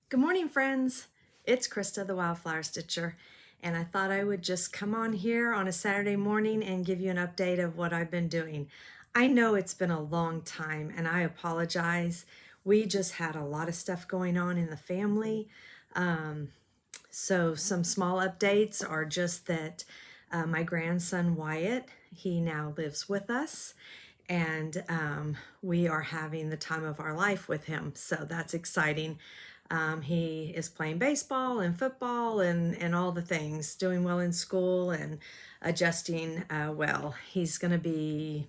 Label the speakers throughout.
Speaker 1: Good morning, friends. It's Krista, the Wildflower Stitcher, and I thought I would just come on here on a Saturday morning and give you an update of what I've been doing. I know it's been a long time, and I apologize. We just had a lot of stuff going on in the family. So some small updates are just that my grandson Wyatt, he now lives with us, and we are having the time of our life with him. So that's exciting. He is playing baseball and football and all the things, doing well in school and adjusting well. He's going to be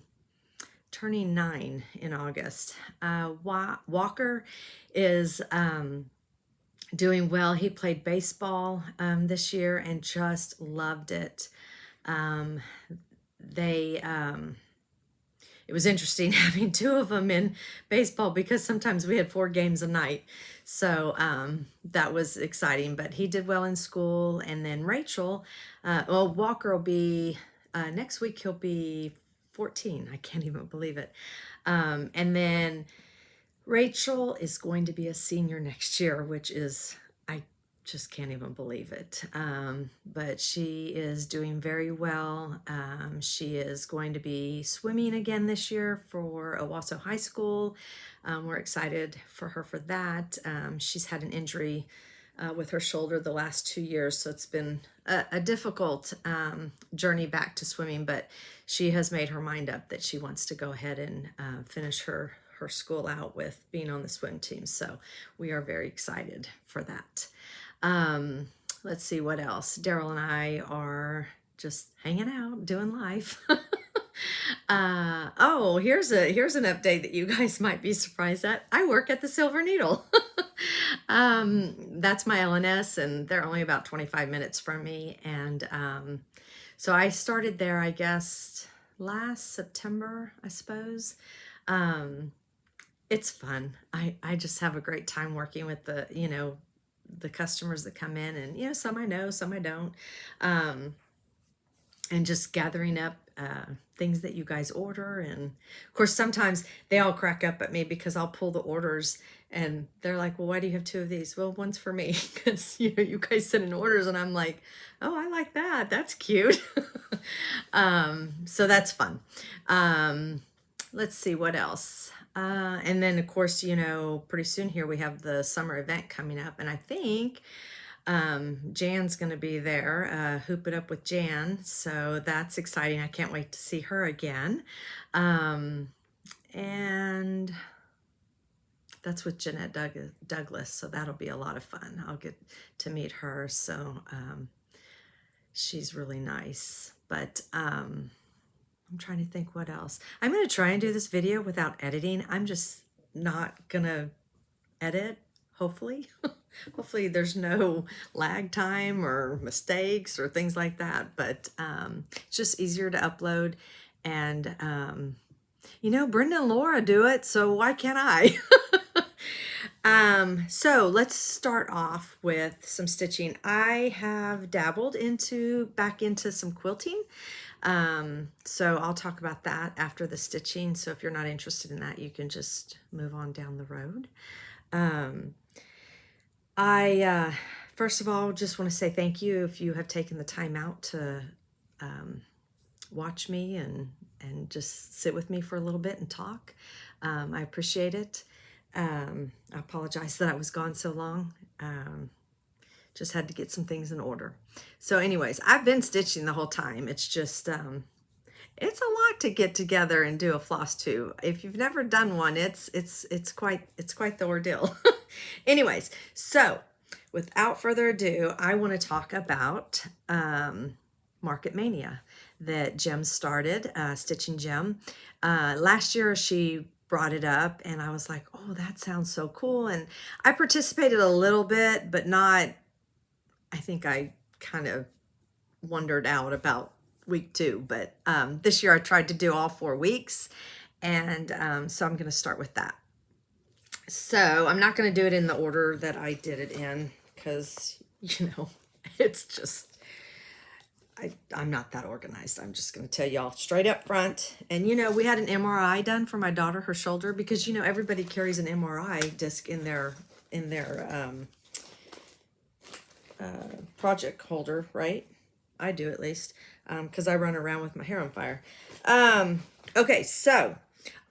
Speaker 1: turning 9 in August. Walker is doing well. He played baseball this year and just loved it. It was interesting having two of them in baseball because sometimes we had 4 games a night. So that was exciting, but he did well in school. And then Rachel, Walker will be, next week he'll be 14. I can't even believe it. And then Rachel is going to be a senior next year, which is, I just can't even believe it. But she is doing very well. She is going to be swimming again this year for Owasso High School. We're excited for her for that. She's had an injury with her shoulder the last 2 years, so it's been a difficult journey back to swimming, but she has made her mind up that she wants to go ahead and finish her school out with being on the swim team. So we are very excited for that. Let's see what else. Daryl and I are just hanging out, doing life. Oh, here's an update that you guys might be surprised at. I work at the Silver Needle. That's my LNS, and they're only about 25 minutes from me. And so I started there, I guess, last September, I suppose. It's fun. I just have a great time working with the customers that come in, and some I know, some I don't, and just gathering up things that you guys order. And of course sometimes they all crack up at me because I'll pull the orders and they're like, well, why do you have 2 of these? Well, one's for me because you guys send in orders, and I'm like, oh, I like that, that's cute. So that's fun. Let's see what else. And then of course, pretty soon here we have the summer event coming up, and I think Jan's going to be there, Hoop It Up with Jan. So that's exciting. I can't wait to see her again. And that's with Jeanette Douglas. So that'll be a lot of fun. I'll get to meet her. So she's really nice. But I'm trying to think what else. I'm going to try and do this video without editing. I'm just not going to edit, hopefully. Hopefully there's no lag time or mistakes or things like that. But it's just easier to upload. And, Brenda and Laura do it, so why can't I? So let's start off with some stitching. I have dabbled back into some quilting. So I'll talk about that after the stitching. So if you're not interested in that, you can just move on down the road. I first of all just want to say thank you if you have taken the time out to watch me and just sit with me for a little bit and talk. I appreciate it. I apologize that I was gone so long. Just had to get some things in order. So anyways, I've been stitching the whole time. It's just it's a lot to get together and do a Flosstube. If you've never done one, it's quite the ordeal. Anyways, so without further ado, I want to talk about Market Mania that Jem started, Stitching Jem. Last year she brought it up, and I was like, oh, that sounds so cool. And I participated a little bit, but not, I think I kind of wandered out about week 2. But this year I tried to do all 4 weeks, and so I'm going to start with that. So I'm not going to do it in the order that I did it in because, it's just, I'm not that organized. I'm just going to tell y'all straight up front. And, we had an MRI done for my daughter, her shoulder, because, everybody carries an MRI disc in their project holder, right? I do, at least, because I run around with my hair on fire. Okay, so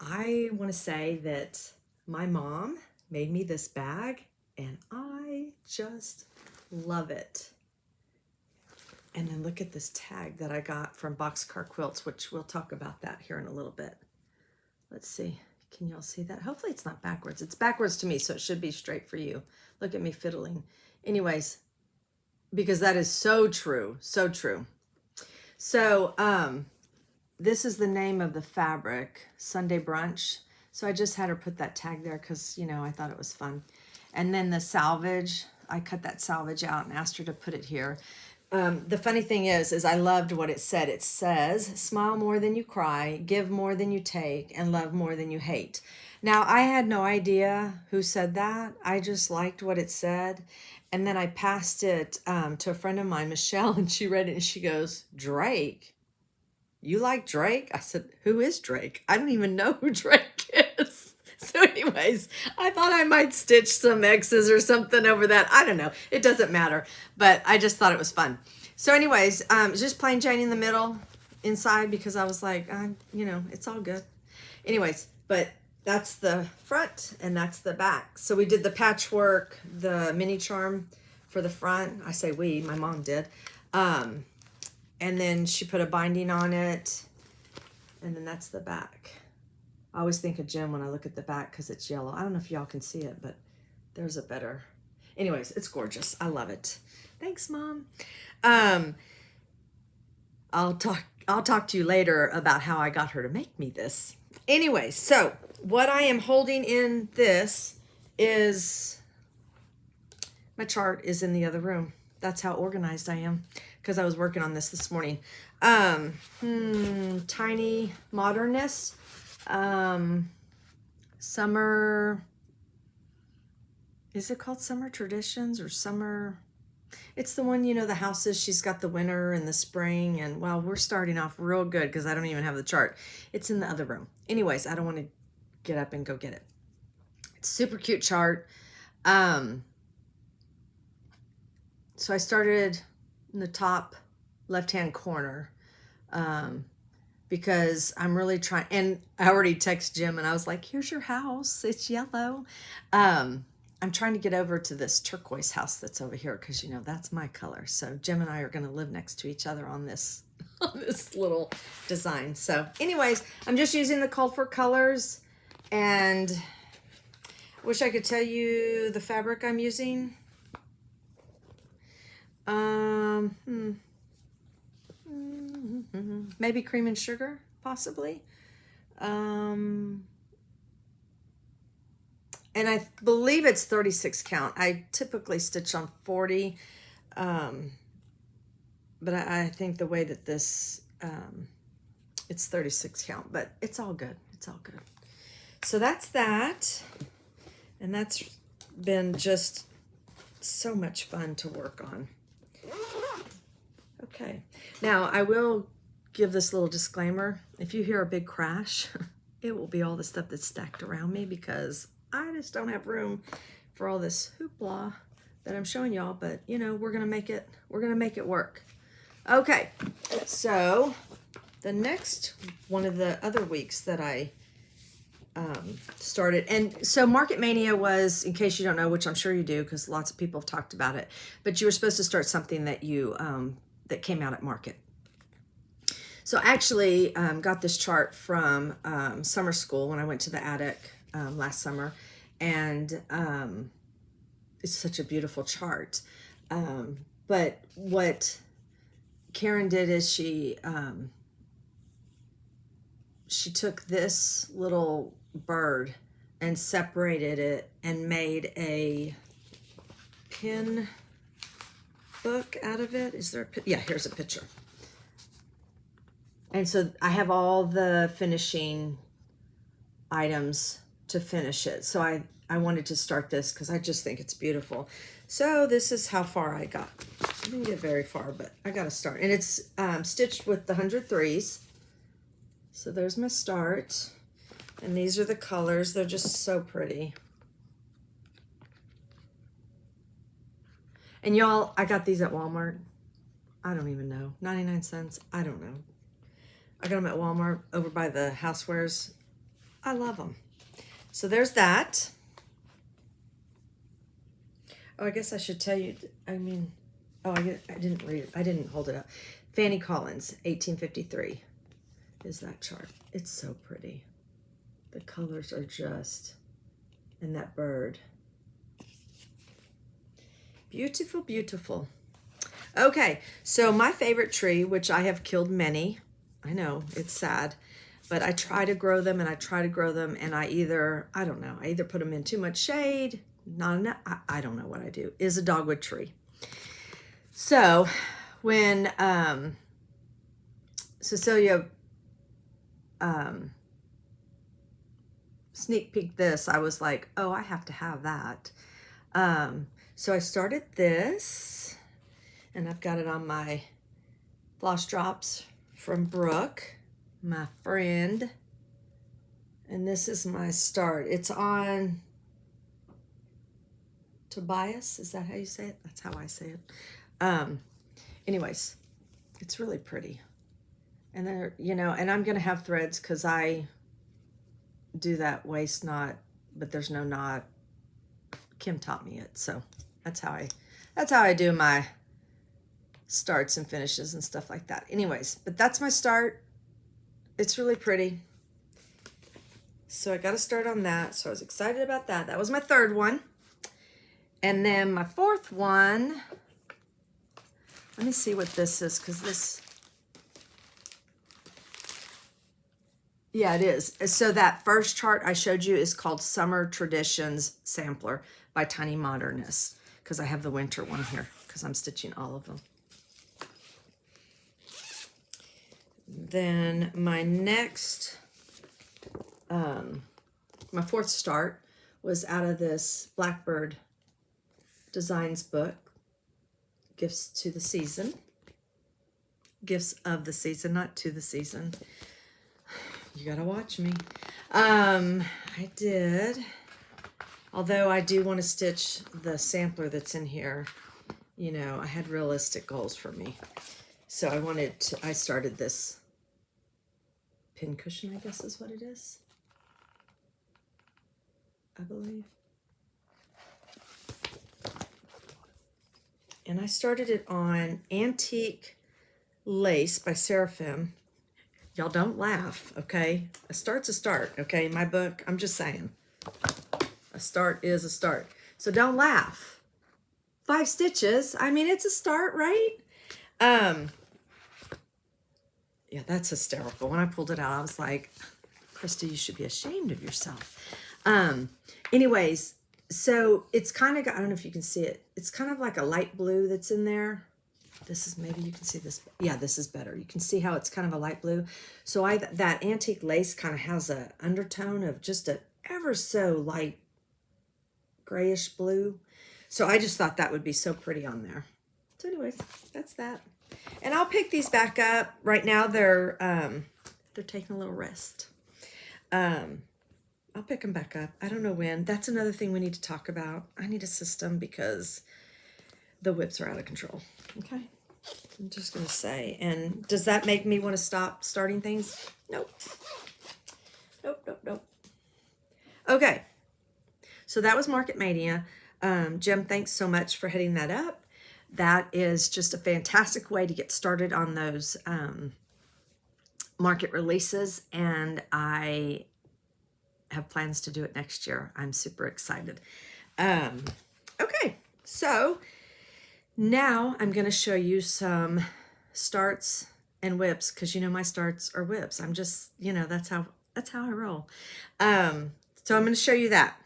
Speaker 1: I want to say that my mom made me this bag, and I just love it. And then look at this tag that I got from Boxcar Quilts, which we'll talk about that here in a little bit. Let's see. Can y'all see that? Hopefully it's not backwards. It's backwards to me, so it should be straight for you. Look at me fiddling. Anyways, because that is so true. So true. So, this is the name of the fabric, Sunday Brunch. So I just had her put that tag there because, you know, I thought it was fun. And then the salvage, I cut that salvage out and asked her to put it here. The funny thing is I loved what it said. It says, smile more than you cry, give more than you take, and love more than you hate. Now, I had no idea who said that. I just liked what it said. And then I passed it to a friend of mine, Michelle, and she read it and she goes, Drake? You like Drake? I said, who is Drake? I don't even know who Drake is. So anyways, I thought I might stitch some X's or something over that. I don't know. It doesn't matter. But I just thought it was fun. So anyways, just plain Jane in the middle inside because I was like, you know, it's all good. Anyways, but that's the front and that's the back. So we did the patchwork, the mini charm for the front. I say we, my mom did. And then she put a binding on it. And then that's the back. I always think of Jim when I look at the back because it's yellow. I don't know if y'all can see it, but there's a better. Anyways, it's gorgeous. I love it. Thanks, Mom. I'll talk to you later about how I got her to make me this. Anyway, so what I am holding in this is my chart is in the other room. That's how organized I am because I was working on this morning. Tiny Modernness. Summer, is it called Summer Traditions or Summer? It's the one, you know, the houses, she's got the winter and the spring, and well, we're starting off real good because I don't even have the chart. It's in the other room. Anyways, I don't want to get up and go get it. It's super cute chart. So I started in the top left-hand corner. Because I'm really trying, and I already texted Jim and I was like, here's your house, it's yellow. I'm trying to get over to this turquoise house that's over here because, you know, that's my color. So Jim and I are going to live next to each other on this, on this little design. So anyways, I'm just using the Color colors, and I wish I could tell you the fabric I'm using. Maybe Cream and Sugar, possibly. And I believe it's 36 count. I typically stitch on 40, but I think the way that this, it's 36 count, but it's all good. It's all good. So that's that. And that's been just so much fun to work on. Okay, now I will give this little disclaimer. If you hear a big crash, it will be all the stuff that's stacked around me because I just don't have room for all this hoopla that I'm showing y'all, but you know, we're gonna make it work. Okay, so the next one of the other weeks that I started, and so Market Mania was, in case you don't know, which I'm sure you do because lots of people have talked about it, but you were supposed to start something that you that came out at Market. So I actually got this chart from summer school when I went to the attic last summer, and it's such a beautiful chart. But what Karen did is she took this little bird and separated it and made a pin book out of it. Is there a yeah, here's a picture. And so I have all the finishing items to finish it. So I wanted to start this because I just think it's beautiful. So this is how far I got. I didn't get very far, but I got to start. And it's stitched with the 100 threes. So there's my start. And these are the colors. They're just so pretty. And y'all, I got these at Walmart. I don't even know. 99 cents. I don't know. I got them at Walmart over by the housewares. I love them. So there's that. Oh, I guess I should tell you. I mean, oh, I didn't read it. I didn't hold it up. Fanny Collins, 1853 is that chart. It's so pretty. The colors are just, and that bird. Beautiful, beautiful. Okay, so my favorite tree, which I have killed many. I know, it's sad. But I try to grow them and I try to grow them and I don't know, I either put them in too much shade, not enough, I don't know what I do, is a dogwood tree. So when Cecilia sneak peeked this, I was like, oh, I have to have that. So I started this and I've got it on my floss drops from Brooke, my friend. And this is my start. It's on Tobias. Is that how you say it? That's how I say it. Anyways, it's really pretty. And then, you know, and I'm going to have threads because I do that waist knot, but there's no knot. Kim taught me it. So that's how I do my starts and finishes and stuff like that. Anyways, but that's my start. It's really pretty. So I got to start on that. So I was excited about that. That was my third one. And then my fourth one, let me see what this is, because this, yeah, it is. So that first chart I showed you is called Summer Traditions Sampler by Tiny Modernist, because I have the winter one here, because I'm stitching all of them. Then my next, my fourth start was out of this Blackbird Designs book, Gifts to the Season. Gifts of the Season, not to the season. You gotta watch me. I did, although I do want to stitch the sampler that's in here. You know, I had realistic goals for me. So I started this pin cushion, I guess is what it is, I believe. And I started it on Antique Lace by Seraphim. Y'all don't laugh, okay? A start's a start, okay? In my book, I'm just saying. A start is a start. So don't laugh. 5 stitches, I mean, it's a start, right? Yeah, that's hysterical. When I pulled it out, I was like, Krista, you should be ashamed of yourself. Anyways, so it's kind of, I don't know if you can see it. It's kind of like a light blue that's in there. This is, maybe you can see this. Yeah, this is better. You can see how it's kind of a light blue. So that antique lace kind of has an undertone of just a ever so light grayish blue. So I just thought that would be so pretty on there. So anyways, that's that. And I'll pick these back up. Right now they're taking a little rest. I'll pick them back up. I don't know when. That's another thing we need to talk about. I need a system because the whips are out of control. Okay. I'm just going to say, and does that make me want to stop starting things? Nope. Nope, nope, nope. Okay. So that was Market Mania. Jim, thanks so much for heading that up. That is just a fantastic way to get started on those market releases, and I have plans to do it next year. I'm super excited. Okay, so now I'm going to show you some starts and whips, because you know my starts are whips. I'm just, you know, that's how I roll. So I'm going to show you that.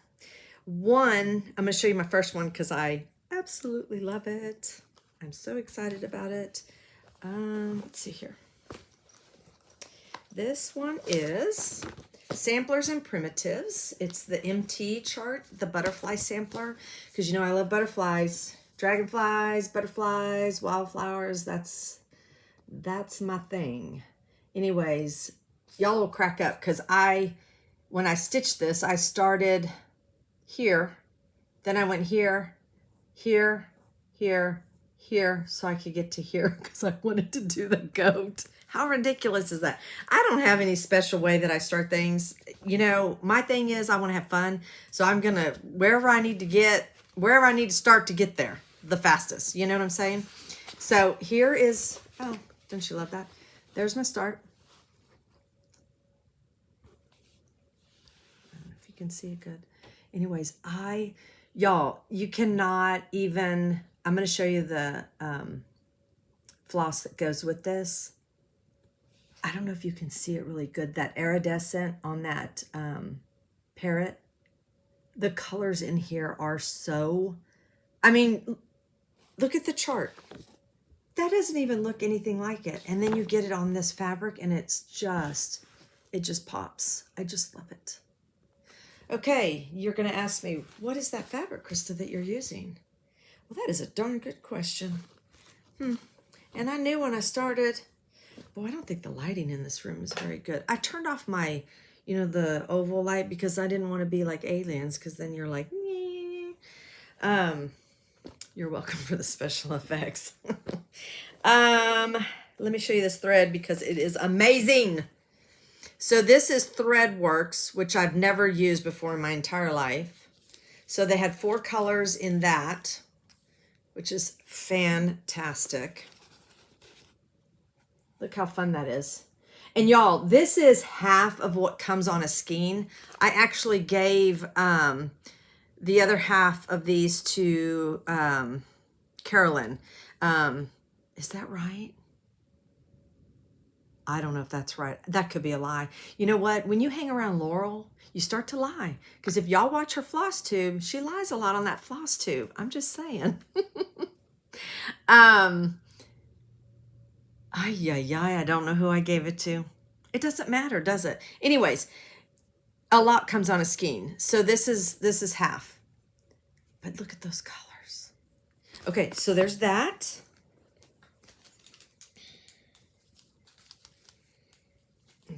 Speaker 1: I'm going to show you my first one because I absolutely love it. I'm so excited about it. Let's see here. This one is Samplers and Primitives. It's the MT chart, the butterfly sampler, because you know I love butterflies, dragonflies, butterflies, wildflowers. That's my thing. Anyways, y'all will crack up because when I stitched this, I started here, then I went here, here, here, here, so I could get to here because I wanted to do the goat. How ridiculous is that? I don't have any special way that I start things. You know, my thing is I want to have fun. So I'm going to, wherever I need to start to get there the fastest. You know what I'm saying? So here is, oh, don't you love that? There's my start. I don't know if you can see it good. Anyways, y'all, you cannot even, I'm going to show you the floss that goes with this. I don't know if you can see it really good, that iridescent on that parrot. The colors in here are so, I mean, look at the chart. That doesn't even look anything like it. And then you get it on this fabric and it just pops. I just love it. Okay, you're going to ask me, what is that fabric, Krista, that you're using? Well, that is a darn good question. And I knew when I started, boy, I don't think the lighting in this room is very good. I turned off my, you know, the oval light because I didn't want to be like aliens, because then you're like, you're welcome for the special effects. Let me show you this thread because it is amazing. So this is Threadworks, which I've never used before in my entire life. So they had 4 colors in that, which is fantastic. Look how fun that is. And y'all, this is half of what comes on a skein. I actually gave the other half of these to Carolyn. Is that right? I don't know if that's right. That could be a lie. You know what? When you hang around Laurel, you start to lie. Because if y'all watch her floss tube, she lies a lot on that floss tube. I'm just saying. I don't know who I gave it to. It doesn't matter, does it? Anyways, a lot comes on a skein. So this is half. But look at those colors. Okay, so there's that.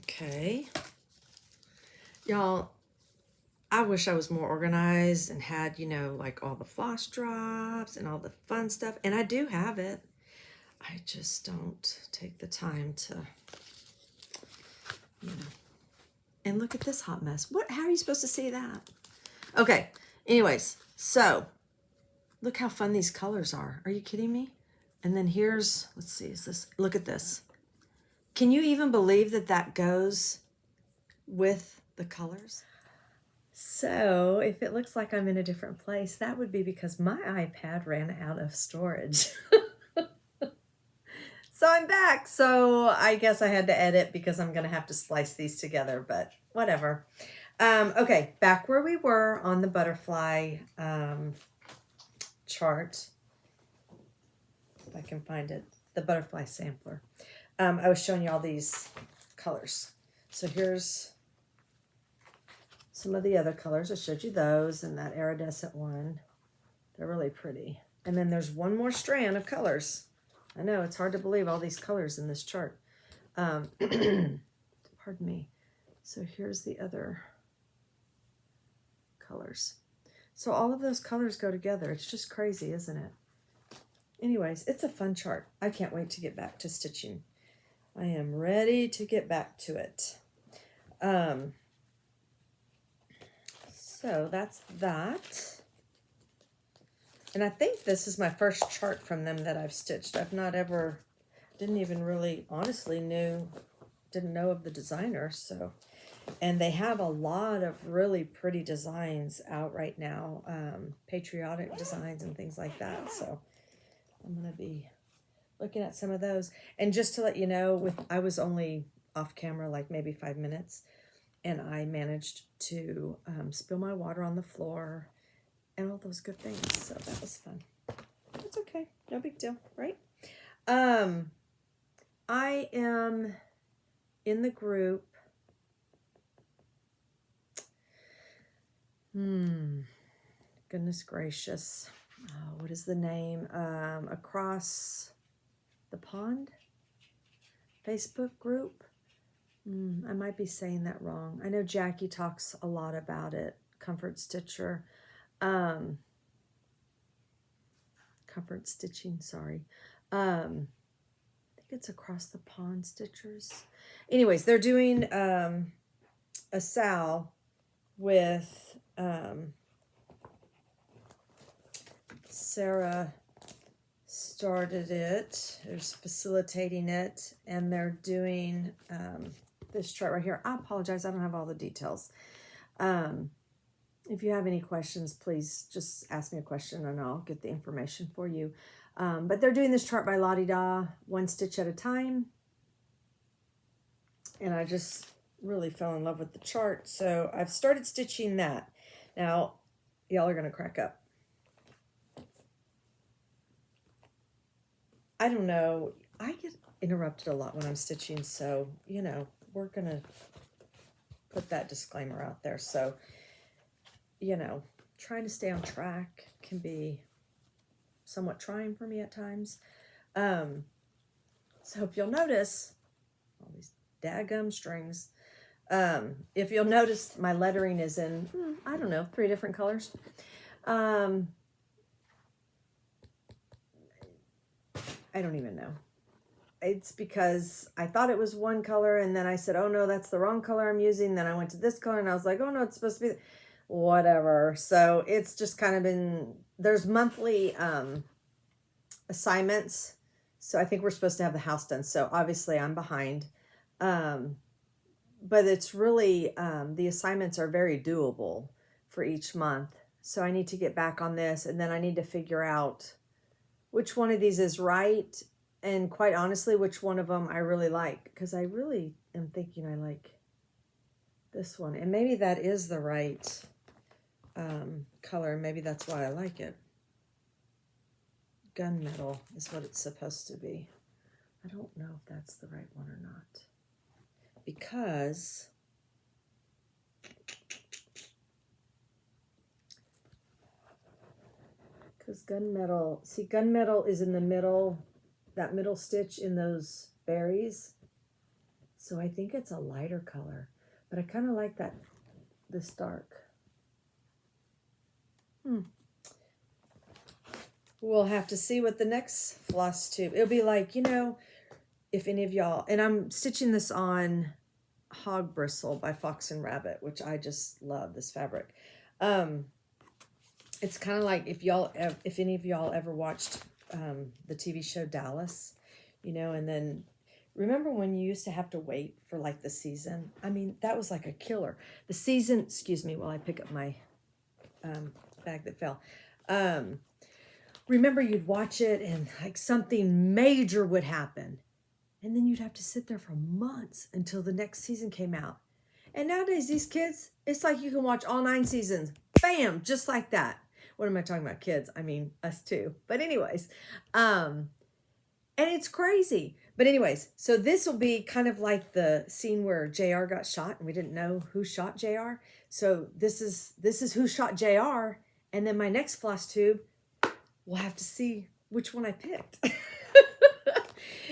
Speaker 1: Okay. Y'all, I wish I was more organized and had, you know, like all the floss drops and all the fun stuff. And I do have it. I just don't take the time to, you know. And look at this hot mess. How are you supposed to see that? Okay. Anyways, so look how fun these colors are. Are you kidding me? And then here's, let's see, look at this. Can you even believe that that goes with the colors? So if it looks like I'm in a different place, that would be because my iPad ran out of storage. So I'm back. So I guess I had to edit because I'm going to have to splice these together, but whatever. Okay, back where we were on the butterfly chart. If I can find it, the butterfly sampler. I was showing you all these colors. So here's some of the other colors. I showed you those and that iridescent one. They're really pretty. And then there's one more strand of colors. I know, it's hard to believe all these colors in this chart. Pardon me. So here's the other colors. So all of those colors go together. It's just crazy, isn't it? Anyways, it's a fun chart. I can't wait to get back to stitching. I am ready to get back to it. So that's that. And I think this is my first chart from them that I've stitched. I've not ever, didn't even really, honestly didn't know of the designer. So, and they have a lot of really pretty designs out right now, patriotic designs and things like that. So I'm going to be looking at some of those. And just to let you know, I was only off camera like maybe 5 minutes, and I managed to spill my water on the floor and all those good things. So that was fun. It's okay. No big deal, right? I am in the group. Goodness gracious. What is the name? Across the Pond Facebook group. I might be saying that wrong. I know Jackie talks a lot about it. Comfort Stitcher. Comfort Stitching, sorry. I think it's Across the Pond Stitchers. Anyways, they're doing a sal with Sarah started it, is facilitating it, and they're doing this chart right here. I apologize, I don't have all the details. If you have any questions, please just ask me a question and I'll get the information for you. But they're doing this chart by La-Di-Da, one stitch at a time. And I just really fell in love with the chart. So I've started stitching that. Now, y'all are going to crack up. I don't know. I get interrupted a lot when I'm stitching. So, you know, we're going to put that disclaimer out there. So, you know, trying to stay on track can be somewhat trying for me at times. So if you'll notice, all these daggum strings, if you'll notice my lettering is in, I don't know, 3 different colors. I don't even know. It's because I thought it was one color and then I said, oh no, that's the wrong color I'm using. Then I went to this color and I was like, oh no, it's supposed to be whatever. So it's just kind of been, there's monthly assignments. So I think we're supposed to have the house done. So obviously I'm behind. But it's really, the assignments are very doable for each month. So I need to get back on this and then I need to figure out which one of these is right. And quite honestly, which one of them I really like. Because I really am thinking I like this one. And maybe that is the right color. Maybe that's why I like it. Gunmetal is what it's supposed to be. I don't know if that's the right one or not. Because gunmetal, see, gunmetal is in the middle, that middle stitch in those berries. So I think it's a lighter color, but I kind of like that, this dark. We'll have to see what the next floss tube, it'll be like, you know, if any of y'all, and I'm stitching this on Hog Bristle by Fox and Rabbit, which I just love this fabric. It's kind of like if any of y'all ever watched the TV show Dallas, you know, and then remember when you used to have to wait for like the season? I mean, that was like a killer. The season, excuse me, while I pick up my bag that fell. Remember you'd watch it and like something major would happen. And then you'd have to sit there for months until the next season came out. And nowadays, these kids, it's like you can watch all 9 seasons. Bam! Just like that. What am I talking about? Kids. I mean, us too. But anyways, and it's crazy. But anyways, so this will be kind of like the scene where JR got shot and we didn't know who shot JR. So this is who shot JR. And then my next floss tube, we'll have to see which one I picked.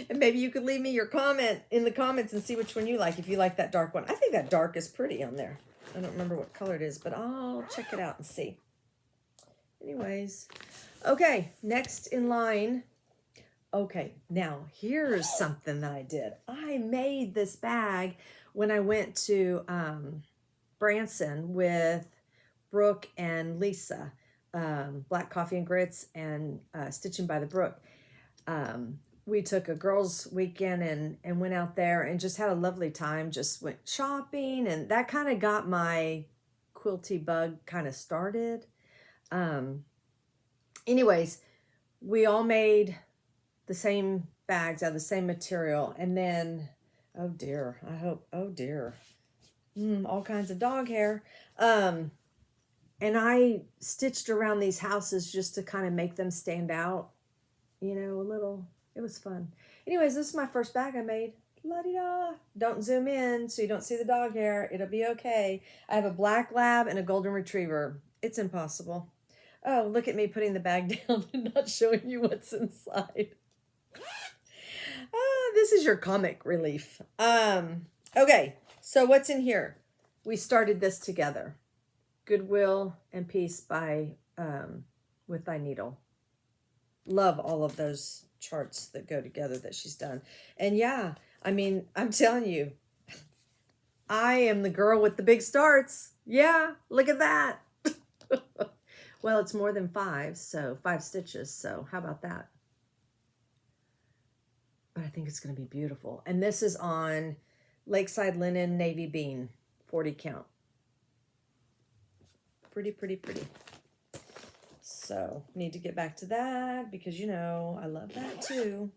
Speaker 1: And maybe you could leave me your comment in the comments and see which one you like, if you like that dark one. I think that dark is pretty on there. I don't remember what color it is, but I'll check it out and see. Anyways, okay, next in line. Okay, now here's something that I did. I made this bag when I went to Branson with Brooke and Lisa, Black Coffee and Grits and Stitching by the Brook. We took a girls' weekend and went out there and just had a lovely time. Just went shopping, and that kind of got my quilty bug kind of started. Anyways, we all made the same bags out of the same material, and then, oh dear, oh dear, all kinds of dog hair. And I stitched around these houses just to kind of make them stand out, you know, a little. It was fun. Anyways, this is my first bag I made. La-di-da. Don't zoom in so you don't see the dog hair. It'll be okay. I have a black lab and a golden retriever. It's impossible. Oh, look at me putting the bag down and not showing you what's inside. This is your comic relief. Okay, so what's in here? We started this together. Goodwill and Peace by With Thy Needle. love all of those charts that go together that she's done. And yeah, I mean, I'm telling you, I am the girl with the big starts. Yeah, look at that. Well, it's more than 5, so 5 stitches. So how about that? But I think it's going to be beautiful. And this is on Lakeside Linen Navy Bean, 40 count. Pretty, pretty, pretty. So need to get back to that because, you know, I love that too.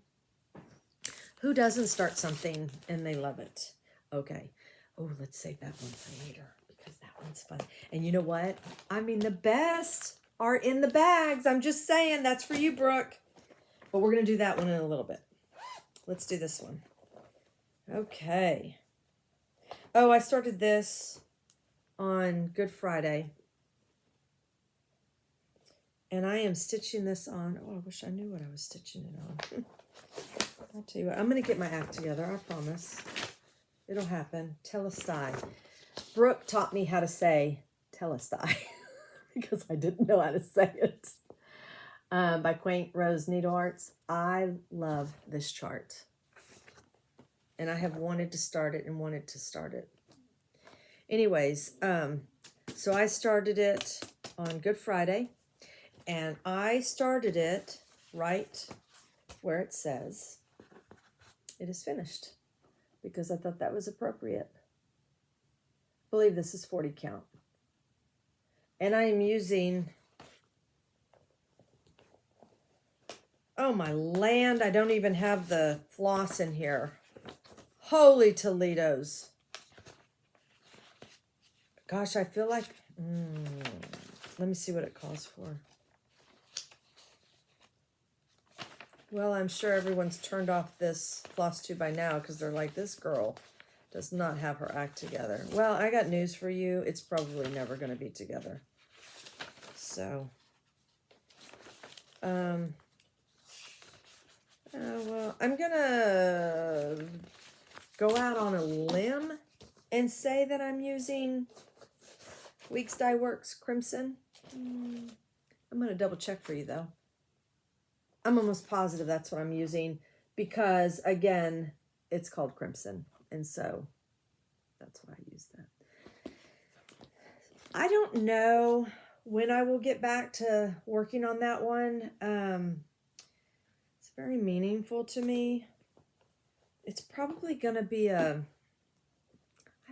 Speaker 1: Who doesn't start something and they love it? Okay. Oh, let's save that one for later because that one's fun. And you know what? I mean, the best are in the bags. I'm just saying, that's for you, Brooke. But we're going to do that one in a little bit. Let's do this one. Okay. Oh, I started this on Good Friday. And I am stitching this on. Oh, I wish I knew what I was stitching it on. I'll tell you what, I'm going to get my act together, I promise. It'll happen. Telestai. Brooke taught me how to say Telestai because I didn't know how to say it. By Quaint Rose Needle Arts. I love this chart. And I have wanted to start it and wanted to start it. Anyways, so I started it on Good Friday. And I started it right where it says it is finished because I thought that was appropriate. I believe this is 40 count. And I am using, oh my land, I don't even have the floss in here. Holy Toledos. Gosh, I feel like, let me see what it calls for. Well, I'm sure everyone's turned off this Flosstube by now because they're like, this girl does not have her act together. Well, I got news for you. It's probably never going to be together. So, well, I'm going to go out on a limb and say that I'm using Weeks Dye Works Crimson. I'm going to double check for you, though. I'm almost positive that's what I'm using because, again, it's called Crimson. And so that's why I use that. I don't know when I will get back to working on that one. It's very meaningful to me. It's probably going to be I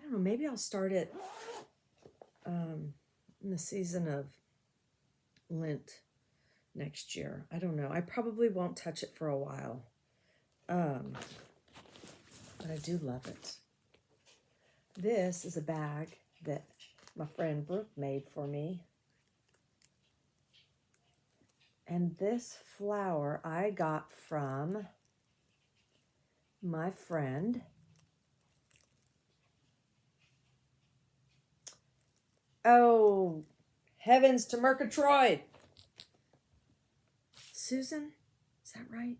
Speaker 1: don't know, maybe I'll start it in the season of Lent next year. I don't know. I probably won't touch it for a while. But I do love it. This is a bag that my friend Brooke made for me. And this flower I got from my friend heavens to Murgatroyd. Susan? Is that right?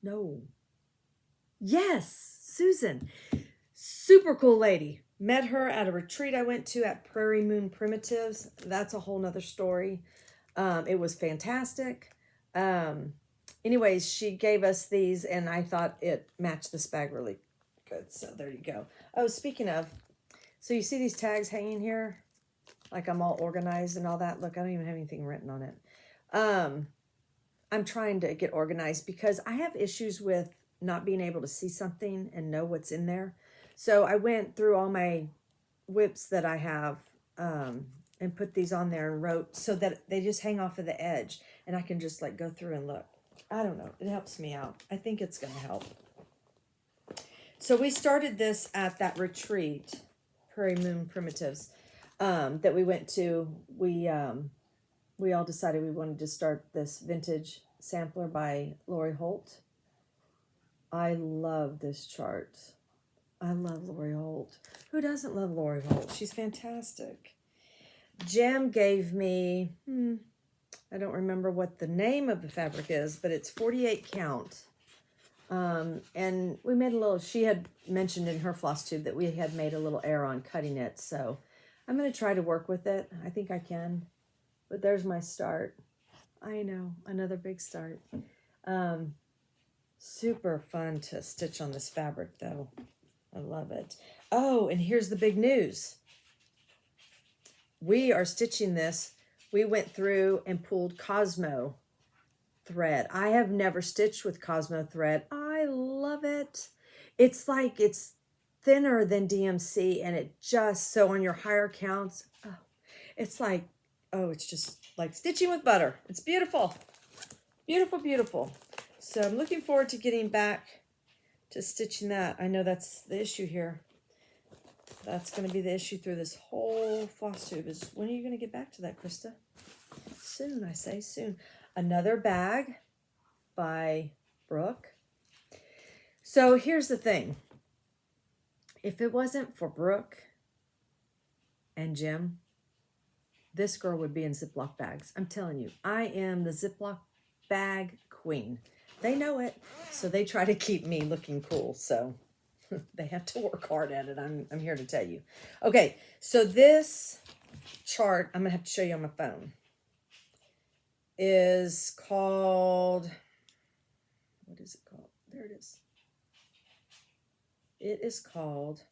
Speaker 1: No. Yes, Susan. Super cool lady. Met her at a retreat I went to at Prairie Moon Primitives. That's a whole nother story. It was fantastic. Anyways, she gave us these and I thought it matched this bag really good. So there you go. Oh, speaking of, so you see these tags hanging here? Like I'm all organized and all that. Look, I don't even have anything written on it. I'm trying to get organized because I have issues with not being able to see something and know what's in there. So I went through all my whips that I have and put these on there and wrote so that they just hang off of the edge and I can just like go through and look. I don't know. It helps me out. I think it's going to help. So we started this at that retreat, Prairie Moon Primitives. That we went to, we all decided we wanted to start this vintage sampler by Lori Holt. I love this chart. I love Lori Holt. Who doesn't love Lori Holt? She's fantastic. Jem gave me, I don't remember what the name of the fabric is, but it's 48 count. And we made a little, she had mentioned in her Flosstube that we had made a little error on cutting it, so I'm going to try to work with it. I think I can. But there's my start. I know, another big start. Super fun to stitch on this fabric though. I love it. Oh, and here's the big news. We are stitching this. We went through and pulled Cosmo thread. I have never stitched with Cosmo thread. I love it. It's like it's thinner than DMC, and it just, so on your higher counts, oh, it's like, oh, it's just like stitching with butter. It's beautiful. Beautiful, beautiful. So I'm looking forward to getting back to stitching that. I know that's the issue here. That's going to be the issue through this whole floss tube is, when are you going to get back to that, Krista? Soon, I say soon. Another bag by Brooke. So here's the thing. If it wasn't for Brooke and Jim, this girl would be in Ziploc bags. I'm telling you, I am the Ziploc bag queen. They know it, so they try to keep me looking cool. So they have to work hard at it. I'm here to tell you. Okay, so this chart, I'm gonna have to show you on my phone, is called, what is it called? There it is. It is called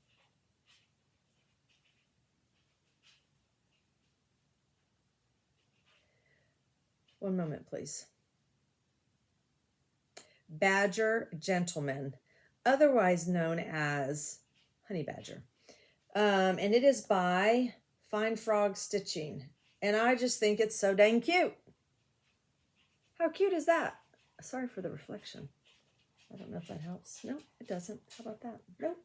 Speaker 1: one moment, please. Badger Gentleman, otherwise known as Honey Badger. And it is by Fine Frog Stitching. And I just think it's so dang cute. How cute is that? Sorry for the reflection. I don't know if that helps. No, it doesn't. How about that? Nope.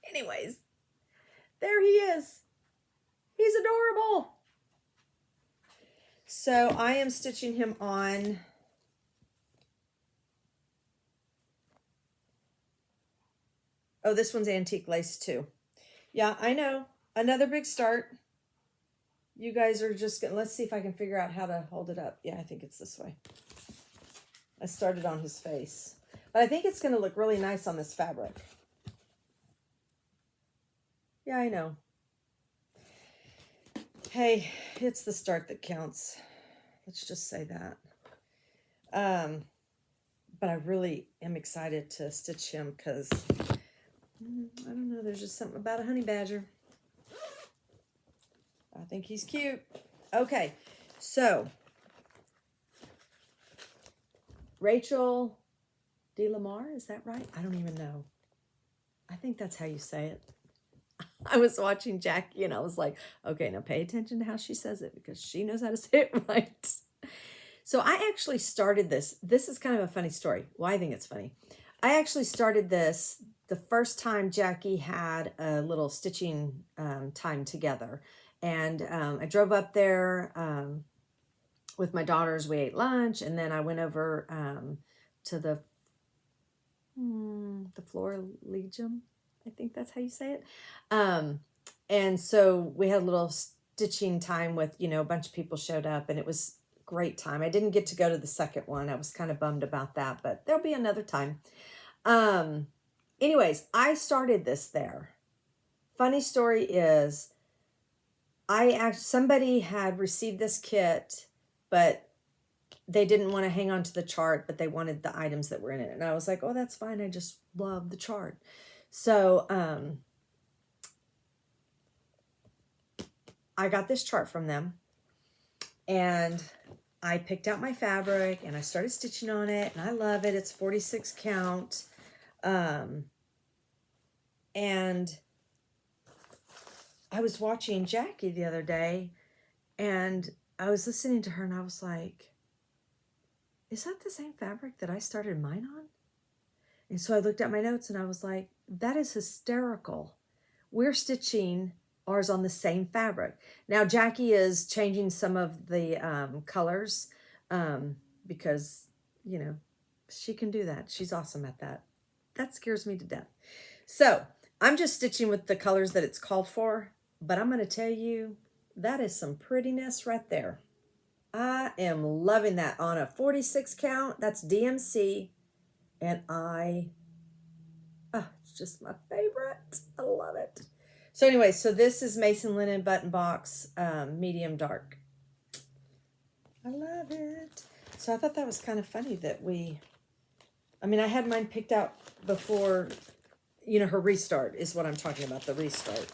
Speaker 1: Anyways, there he is. He's adorable. So I am stitching him on oh, this one's antique lace too. Yeah, I know. Another big start. You guys are just gonna, let's see if I can figure out how to hold it up. Yeah, I think it's this way. I started on his face. But I think it's gonna look really nice on this fabric. Yeah, I know. Hey, it's the start that counts. Let's just say that. But I really am excited to stitch him because I don't know, there's just something about a honey badger. I think he's cute. Okay, so Rachel DeLamar, is that right? I don't even know. I think that's how you say it. I was watching Jackie and I was like, okay, now pay attention to how she says it because she knows how to say it right. So I actually started this. This is kind of a funny story. Well, I think it's funny. I actually started this the first time Jackie had a little stitching time together. And I drove up there with my daughters. We ate lunch and then I went over to the Floraligium. I think that's how you say it. And so we had a little stitching time with, you know, a bunch of people showed up and it was a great time. I didn't get to go to the second one. I was kind of bummed about that, but there'll be another time. Anyways, I started this there. Funny story is somebody had received this kit, but they didn't want to hang on to the chart, but they wanted the items that were in it. And I was like, oh, that's fine. I just love the chart. So, I got this chart from them and I picked out my fabric and I started stitching on it and I love it. It's 46 count. And I was watching Jackie the other day and I was listening to her and I was like, is that the same fabric that I started mine on? And so I looked at my notes and I was like, that is hysterical. We're stitching ours on the same fabric. Now Jackie is changing some of the colors because, you know, she can do that. She's awesome at that. That scares me to death. So I'm just stitching with the colors that it's called for, but I'm going to tell you, that is some prettiness right there. I am loving that on a 46 count. That's DMC. And it's just my favorite. I love it. So anyway, so this is Mason Linen Button Box, medium dark. I love it. So I thought that was kind of funny that I mean, I had mine picked out before, her restart is what I'm talking about, the restart.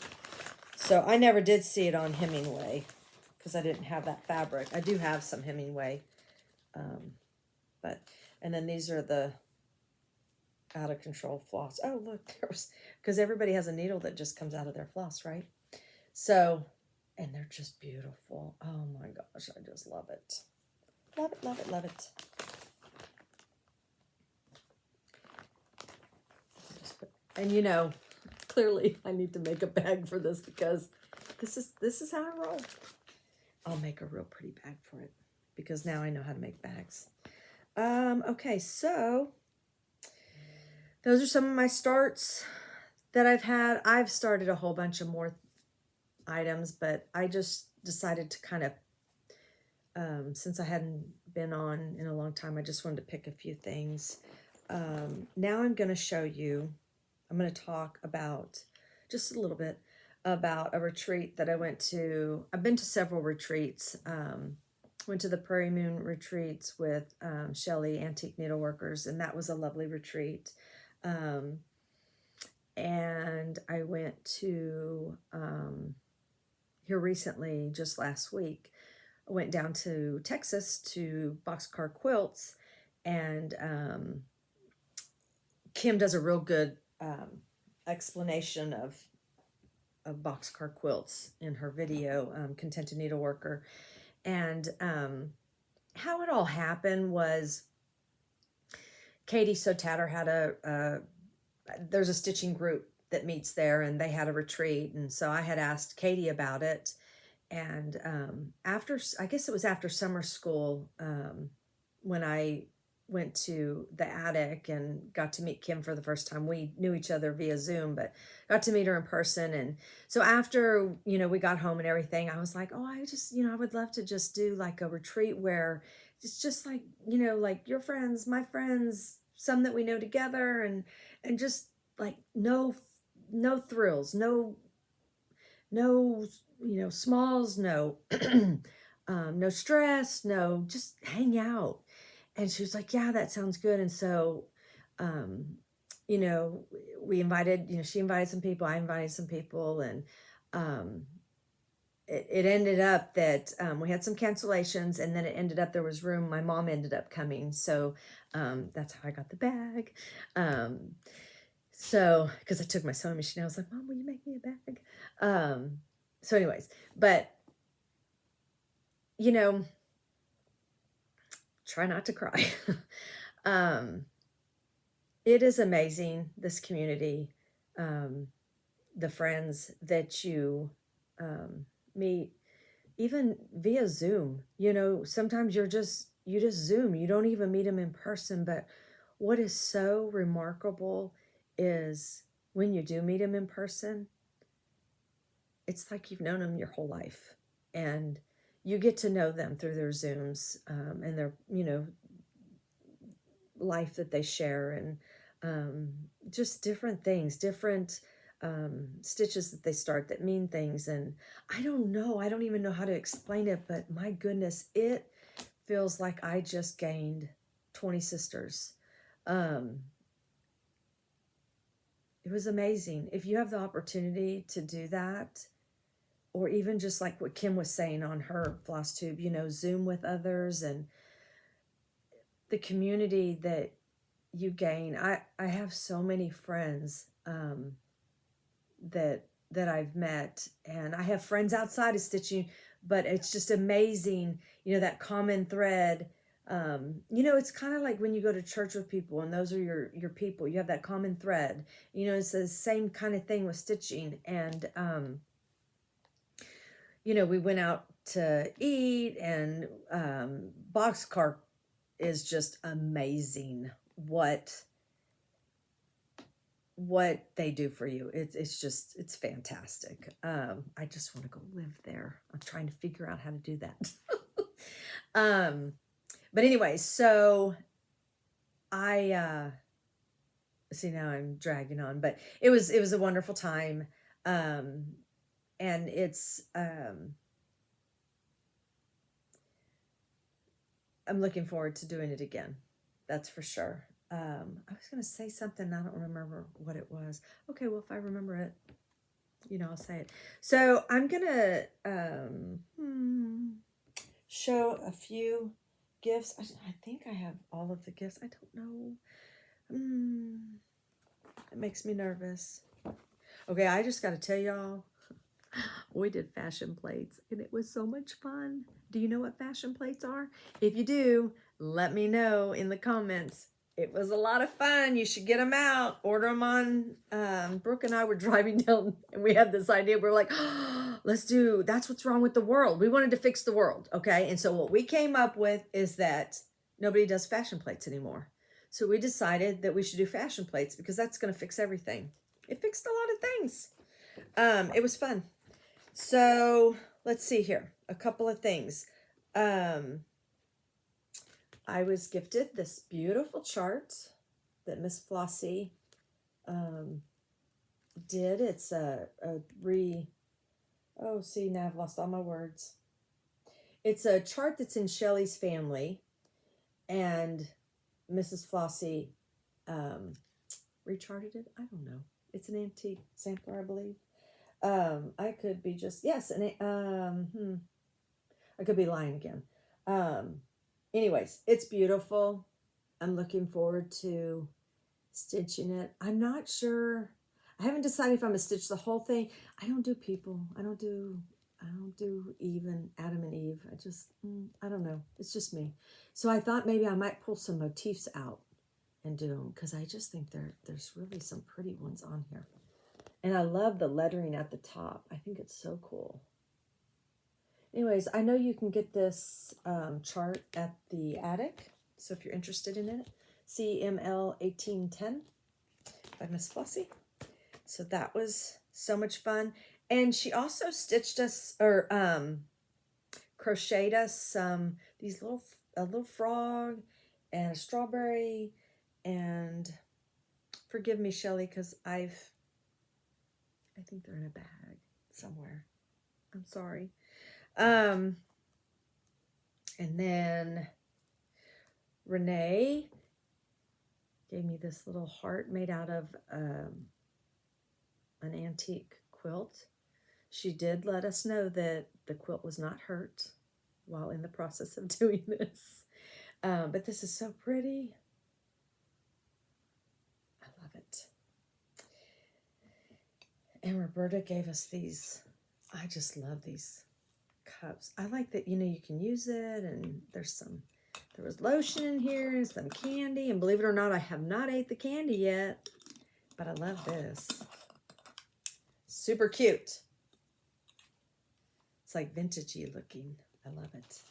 Speaker 1: So I never did see it on Hemingway because I didn't have that fabric. I do have some Hemingway, and then these are the out of control floss. Oh, look, because everybody has a needle that just comes out of their floss, right? So, and they're just beautiful. Oh my gosh, I just love it. Love it, love it, love it. And clearly I need to make a bag for this because this is how I roll. I'll make a real pretty bag for it because now I know how to make bags. Okay, so those are some of my starts that I've had. I've started a whole bunch of more items, but I just decided to kind of, since I hadn't been on in a long time, I just wanted to pick a few things. Now I'm going to show you, I'm going to talk about just a little bit about a retreat that I went to. I've been to several retreats. Went to the Prairie Moon retreats with Shelley Antique Needleworkers, and that was a lovely retreat. And I went to, here recently, just last week, I went down to Texas to Boxcar Quilts, and Kim does a real good explanation of boxcar quilts in her video, Contented Needleworker. And how it all happened was Katie Sotatter had there's a stitching group that meets there, and they had a retreat. And so I had asked Katie about it. And I guess it was after summer school, when I went to the attic and got to meet Kim for the first time. We knew each other via Zoom, but got to meet her in person. And so after, we got home and everything, I was like, oh, I would love to just do like a retreat where it's just like, like your friends, my friends, some that we know together, and just like no thrills, no, smalls, no, no stress, no, just hang out. And she was like, yeah, that sounds good. And so, we invited, she invited some people, I invited some people, and it ended up that we had some cancellations, and then it ended up there was room. My mom ended up coming. So that's how I got the bag. So, because I took my sewing machine, I was like, Mom, will you make me a bag? So anyways, but, try not to cry. It is amazing, this community, the friends that you meet, even via Zoom. Sometimes you just Zoom. You don't even meet them in person. But what is so remarkable is when you do meet them in person, it's like you've known them your whole life. And you get to know them through their Zooms, and their, life that they share, and just different things, different stitches that they start that mean things. And I don't even know how to explain it, but my goodness, it feels like I just gained 20 sisters. It was amazing. If you have the opportunity to do that, or even just like what Kim was saying on her Flosstube, Zoom with others, and the community that you gain. I have so many friends that I've met, and I have friends outside of stitching, but it's just amazing, that common thread. It's kind of like when you go to church with people and those are your people, you have that common thread. It's the same kind of thing with stitching. And we went out to eat, and Boxcar is just amazing what they do for you. It's fantastic. I just want to go live there. I'm trying to figure out how to do that. But anyway, so I see, now I'm dragging on, but it was a wonderful time. And it's I'm looking forward to doing it again. That's for sure. I was going to say something. I don't remember what it was. Okay, well, if I remember it, you know, I'll say it. So I'm going to show a few gifts. I think I have all of the gifts. I don't know. It makes me nervous. Okay, I just got to tell y'all, we did fashion plates, and it was so much fun. Do you know what fashion plates are? If you do, let me know in the comments. It was a lot of fun. You should get them out. Order them on. Brooke and I were driving down, and we had this idea. We're like, oh, that's what's wrong with the world. We wanted to fix the world, okay? And so what we came up with is that nobody does fashion plates anymore. So we decided that we should do fashion plates because that's going to fix everything. It fixed a lot of things. It was fun. So let's see here. A couple of things. I was gifted this beautiful chart that Miss Flossie did. It's oh, see, now I've lost all my words. It's a chart that's in Shelley's family, and Mrs. Flossie recharted it. I don't know. It's an antique sampler, I believe. I could be just, yes, and I could be lying again. Anyways, it's beautiful. I'm looking forward to stitching it. I'm not sure. I haven't decided if I'm gonna stitch the whole thing. I don't do people. I don't do even Adam and Eve. I don't know. It's just me. So I thought maybe I might pull some motifs out and do them because I just think there's really some pretty ones on here. And I love the lettering at the top. I think it's so cool. Anyways, I know you can get this chart at the attic. So if you're interested in it, CML 1810 by Miss Flossie. So that was so much fun. And she also stitched us, or crocheted us a little frog and a strawberry. And forgive me, Shelley, because I think they're in a bag somewhere. I'm sorry. And then Renee gave me this little heart made out of an antique quilt. She did let us know that the quilt was not hurt while in the process of doing this. But this is so pretty. I love it. And Roberta gave us these. I just love these cups. I like that, you can use it, and there was lotion in here and some candy, and believe it or not, I have not ate the candy yet, but I love this. Super cute. It's like vintagey looking. I love it.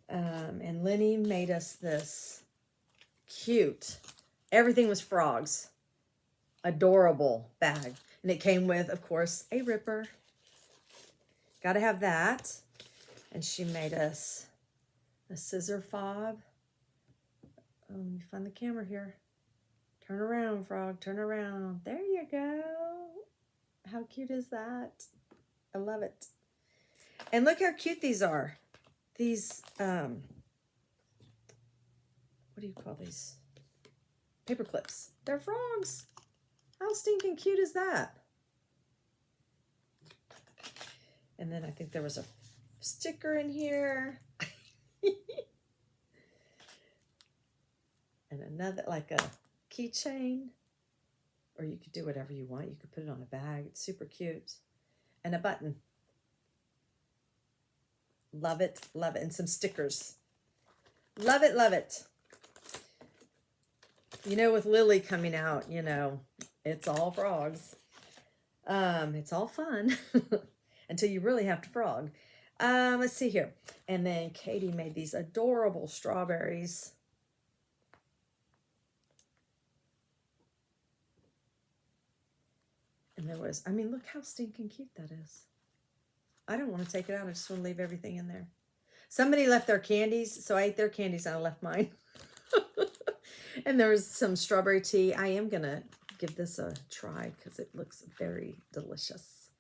Speaker 1: And Lenny made us this cute, everything was frogs, adorable bag. And it came with, of course, a ripper. Got to have that. And she made us a scissor fob. Oh, let me find the camera here. Turn around, frog, turn around. There you go. How cute is that? I love it. And look how cute these are. These, what do you call these? Paper clips. They're frogs. How stinking cute is that? And then I think there was a sticker in here. And another, like a keychain. Or you could do whatever you want. You could put it on a bag. It's super cute. And a button. Love it, love it. And some stickers. Love it, love it. With Lily coming out, it's all frogs. It's all fun until you really have to frog. Let's see here. And then Katie made these adorable strawberries. And there was, look how stinking cute that is. I don't want to take it out. I just want to leave everything in there. Somebody left their candies, so I ate their candies and I left mine. And there was some strawberry tea. I am going to give this a try because it looks very delicious.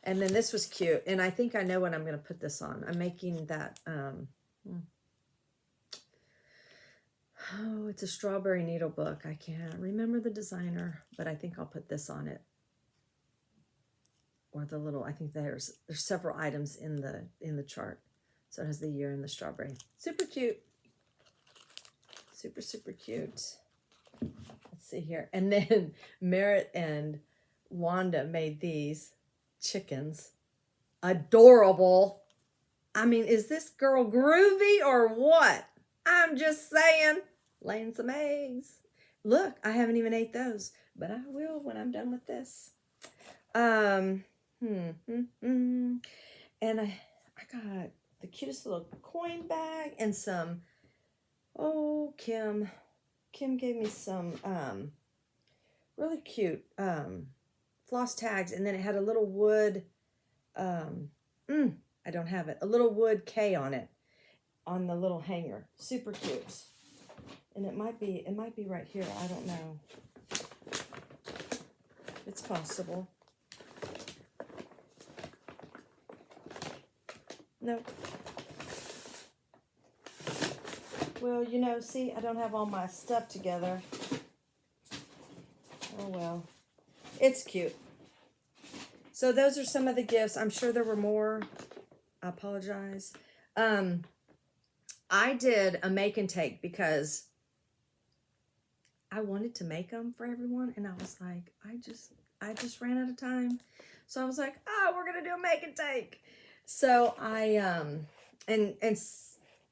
Speaker 1: And then this was cute. And I think I know what I'm going to put this on. I'm making that, Oh, it's a strawberry needle book. I can't remember the designer, but I think I'll put this on it. Or the little, I think there's several items in the chart. So it has the year and the strawberry. Super cute. Super, super cute. Let's see here. And then Merritt and Wanda made these chickens. Adorable. I mean, is this girl groovy or what? I'm just saying. Laying some eggs. Look, I haven't even ate those, but I will when I'm done with this. And I got the cutest little coin bag and some, oh, Kim gave me some really cute floss tags, and then it had a little wood, I don't have it, a little wood K on it, on the little hanger. Super cute. And it might be right here. I don't know. It's possible. Nope. Well, you know, see, I don't have all my stuff together. Oh, well. It's cute. So those are some of the gifts. I'm sure there were more. I apologize. I did a make and take because I wanted to make them for everyone, and I was like, I just ran out of time. So I was like, oh, we're gonna do a make and take. So I and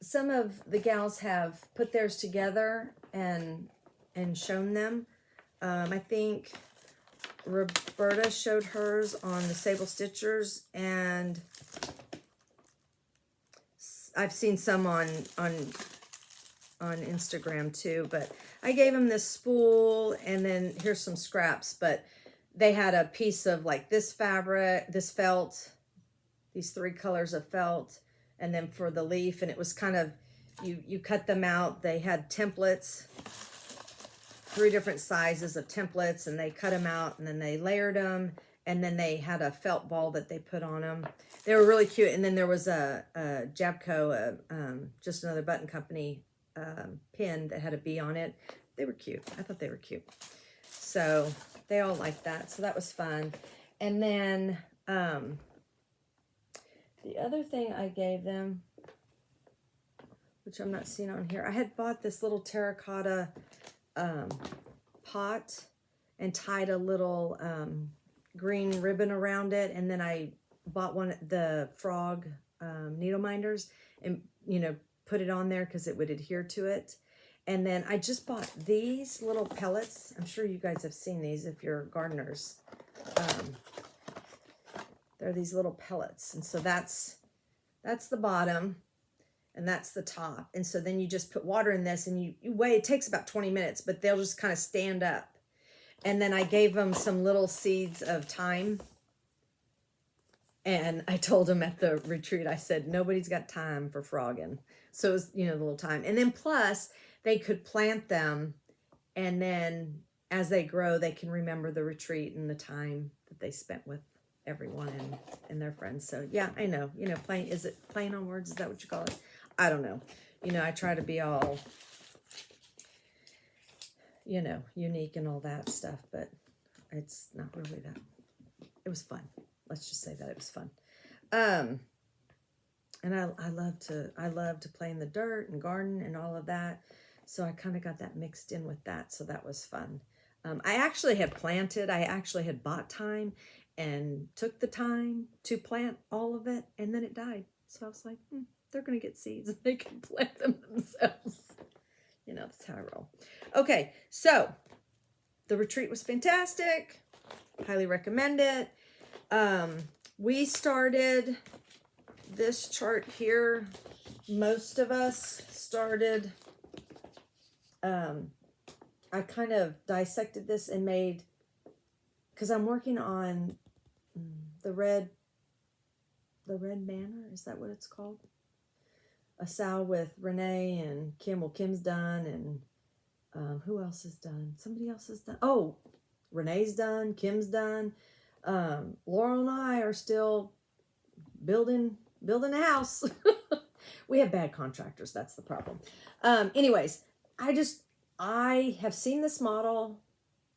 Speaker 1: some of the gals have put theirs together and shown them. I think Roberta showed hers on the Sable Stitchers, and I've seen some on Instagram too, but I gave them this spool, and then here's some scraps, but they had a piece of like this fabric, this felt, these 3 colors of felt, and then for the leaf, and it was kind of, you cut them out. They had templates, 3 different sizes of templates, and they cut them out, and then they layered them, and then they had a felt ball that they put on them. They were really cute. And then there was a Jabco, just another button company pin that had a bee on it. They were cute. I thought they were cute. So they all liked that. So that was fun. And then the other thing I gave them, which I'm not seeing on here, I had bought this little terracotta pot and tied a little green ribbon around it, and then I bought the frog needle minders and, you know, put it on there because it would adhere to it. And then I just bought these little pellets. I'm sure you guys have seen these if you're gardeners. They're these little pellets, and so that's the bottom, and that's the top. And so then you just put water in this, and you wait. It takes about 20 minutes, but they'll just kind of stand up. And then I gave them some little seeds of thyme. And I told them at the retreat, I said, nobody's got time for frogging. So it was, you know, the little time. And then plus, they could plant them. And then as they grow, they can remember the retreat and the time that they spent with everyone and their friends. So, yeah, I know. You know, is it playing on words? Is that what you call it? I don't know. You know, I try to be all, you know, unique and all that stuff. But it's not really that. It was fun. Let's just say that it was fun. And I love to play in the dirt and garden and all of that. So I kind of got that mixed in with that. So that was fun. I actually had bought thyme and took the time to plant all of it, and then it died. So I was like, they're going to get seeds and they can plant them themselves. You know, that's how I roll. Okay, so the retreat was fantastic. Highly recommend it. We started this chart here. Most of us started, I kind of dissected this and made, because I'm working on the red banner. Is that what it's called? A sow with Renee and Kim. Well, Kim's done, and who else is done? Somebody else is done. Oh, Renee's done. Kim's done. Laurel and I are still building a house. We have bad contractors. That's the problem. Anyways, I just I have seen this model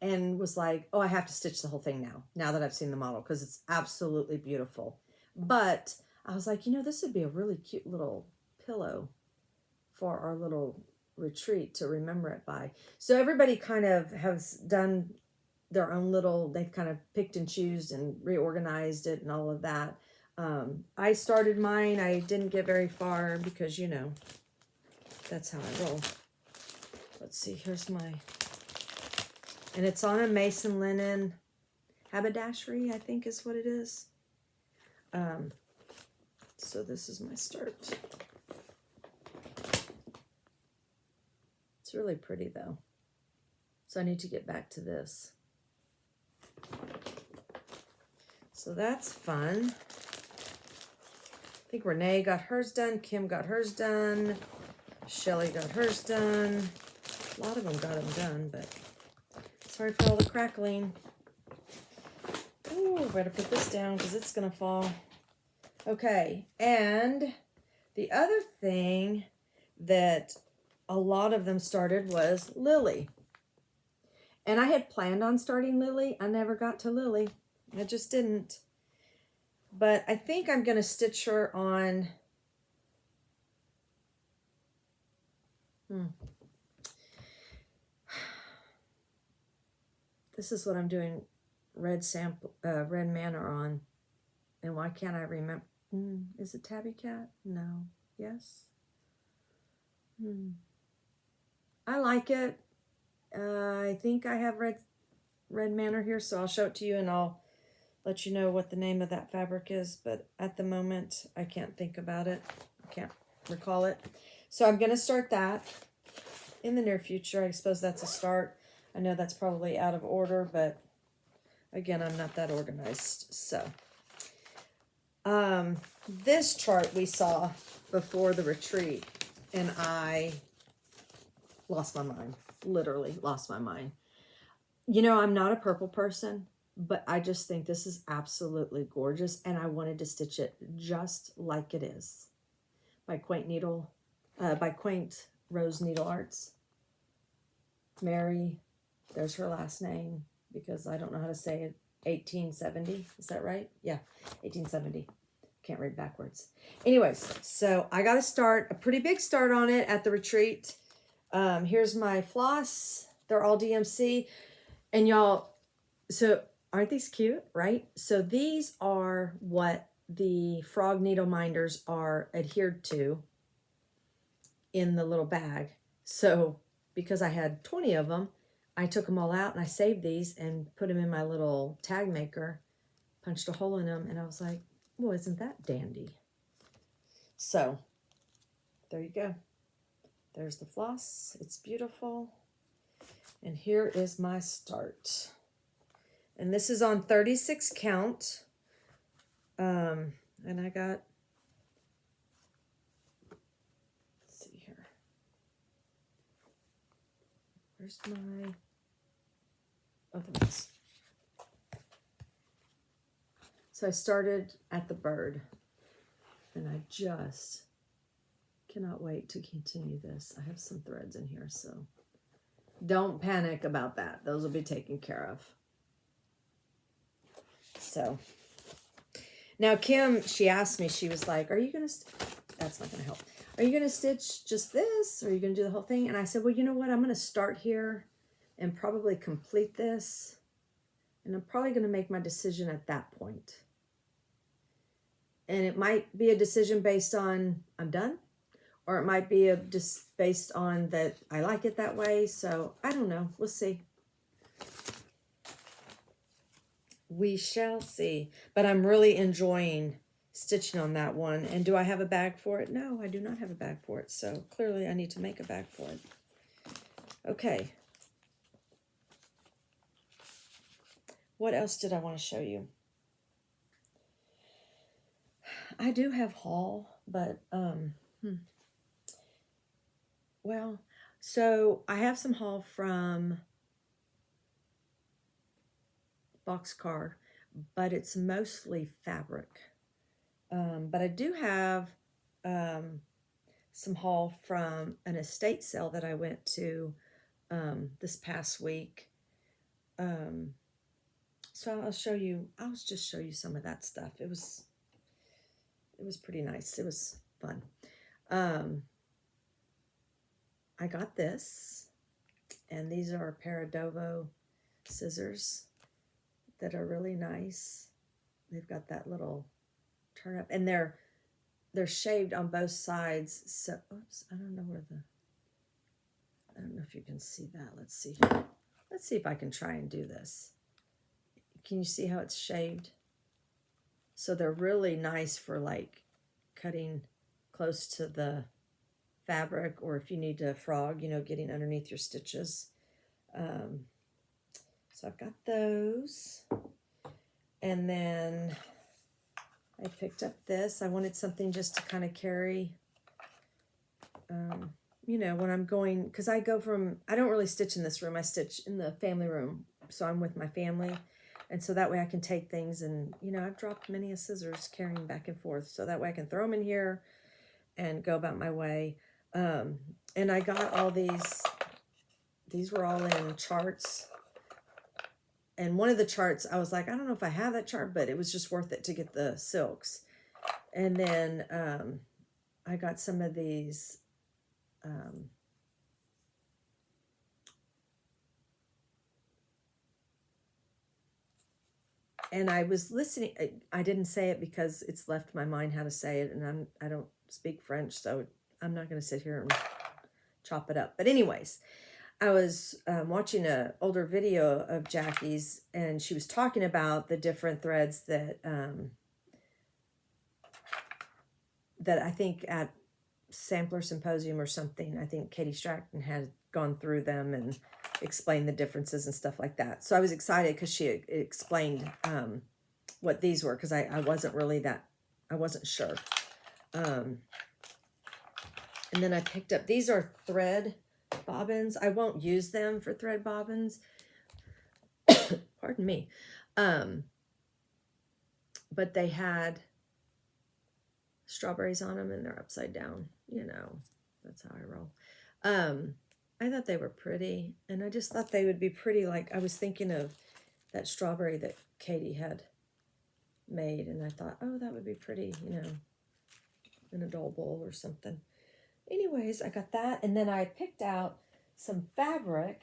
Speaker 1: and was like, oh, I have to stitch the whole thing now that I've seen the model, because it's absolutely beautiful. But I was like, this would be a really cute little pillow for our little retreat to remember it by. So everybody kind of has done their own little, they've kind of picked and choosed and reorganized it and all of that. I started mine. I didn't get very far because, that's how I roll. Let's see, here's my, and it's on a mason linen haberdashery, I think is what it is. So this is my start. It's really pretty though. So I need to get back to this. So that's fun. I think Renee got hers done. Kim got hers done. Shelly got hers done. A lot of them got them done, but sorry for all the crackling. Ooh, better put this down because it's going to fall. Okay, and the other thing that a lot of them started was Lily. And I had planned on starting Lily. I never got to Lily. I just didn't. But I think I'm going to stitch her on... This is what I'm doing red Manor on. And why can't I remember? Is it Tabby Cat? No. Yes? I like it. I think I have red Manor here, so I'll show it to you and I'll let you know what the name of that fabric is. But at the moment, I can't think about it. I can't recall it. So I'm going to start that in the near future. I suppose that's a start. I know that's probably out of order, but again, I'm not that organized. So this chart we saw before the retreat, and I lost my mind. Literally lost my mind. I'm not a purple person, but I just think this is absolutely gorgeous, and I wanted to stitch it just like it is by Quaint Rose Needle Arts. Mary, there's her last name because I don't know how to say it. 1870, is that right? Yeah, 1870. Can't read backwards. Anyways, so I got a pretty big start on it at the retreat. Here's my floss. They're all DMC. And y'all, so aren't these cute, right? So these are what the frog needle minders are adhered to in the little bag. So because I had 20 of them, I took them all out and I saved these and put them in my little tag maker, punched a hole in them, and I was like, well, isn't that dandy? So there you go. There's the floss. It's beautiful. And here is my start. And this is on 36 count. And I got, let's see here. Where's my, oh, there it is. So I started at the bird, and I just cannot wait to continue this. I have some threads in here, so don't panic about that. Those will be taken care of. So now Kim, she asked me, she was like, are you going to, that's not going to help. Are you going to stitch just this, or are you going to do the whole thing? And I said, well, you know what? I'm going to start here and probably complete this. And I'm probably going to make my decision at that point. And it might be a decision based on I'm done, or it might be just based on that I like it that way. So I don't know. We'll see. We shall see. But I'm really enjoying stitching on that one. And do I have a bag for it? No, I do not have a bag for it. So clearly I need to make a bag for it. Okay. What else did I want to show you? I do have haul, but, well, so I have some haul from Boxcar, but it's mostly fabric. But I do have some haul from an estate sale that I went to this past week. So I'll just show you some of that stuff. It was pretty nice. It was fun. I got this, and these are Paradovo scissors that are really nice. They've got that little turn up, and they're shaved on both sides. So, oops, I don't know if you can see that. Let's see. Let's see if I can try and do this. Can you see how it's shaved? So they're really nice for like cutting close to the fabric, or if you need to frog, you know, getting underneath your stitches. So I've got those. And then I picked up this. I wanted something just to kind of carry, you know, when I'm going, because I don't really stitch in this room. I stitch in the family room. So I'm with my family. And so that way I can take things and, you know, I've dropped many a scissors carrying back and forth. So that way I can throw them in here and go about my way. And I got all these were all in charts. And one of the charts, I was like, I don't know if I have that chart, but it was just worth it to get the silks. And then I got some of these and I was listening. I didn't say it because it's left my mind how to say it, and I don't speak French, so I'm not going to sit here and chop it up. But anyways, I was watching an older video of Jackie's, and she was talking about the different threads that that I think at Sampler Symposium or something, I think Katie Stratton had gone through them and explained the differences and stuff like that. So I was excited because she explained what these were, because I wasn't sure. And then I picked up, these are thread bobbins. I won't use them for thread bobbins. Pardon me. But they had strawberries on them, and they're upside down. You know, that's how I roll. I thought they were pretty, and I just thought they would be pretty. Like, I was thinking of that strawberry that Katie had made, and I thought, oh, that would be pretty, you know, in a doll bowl or something. Anyways, I got that, and then I picked out some fabric.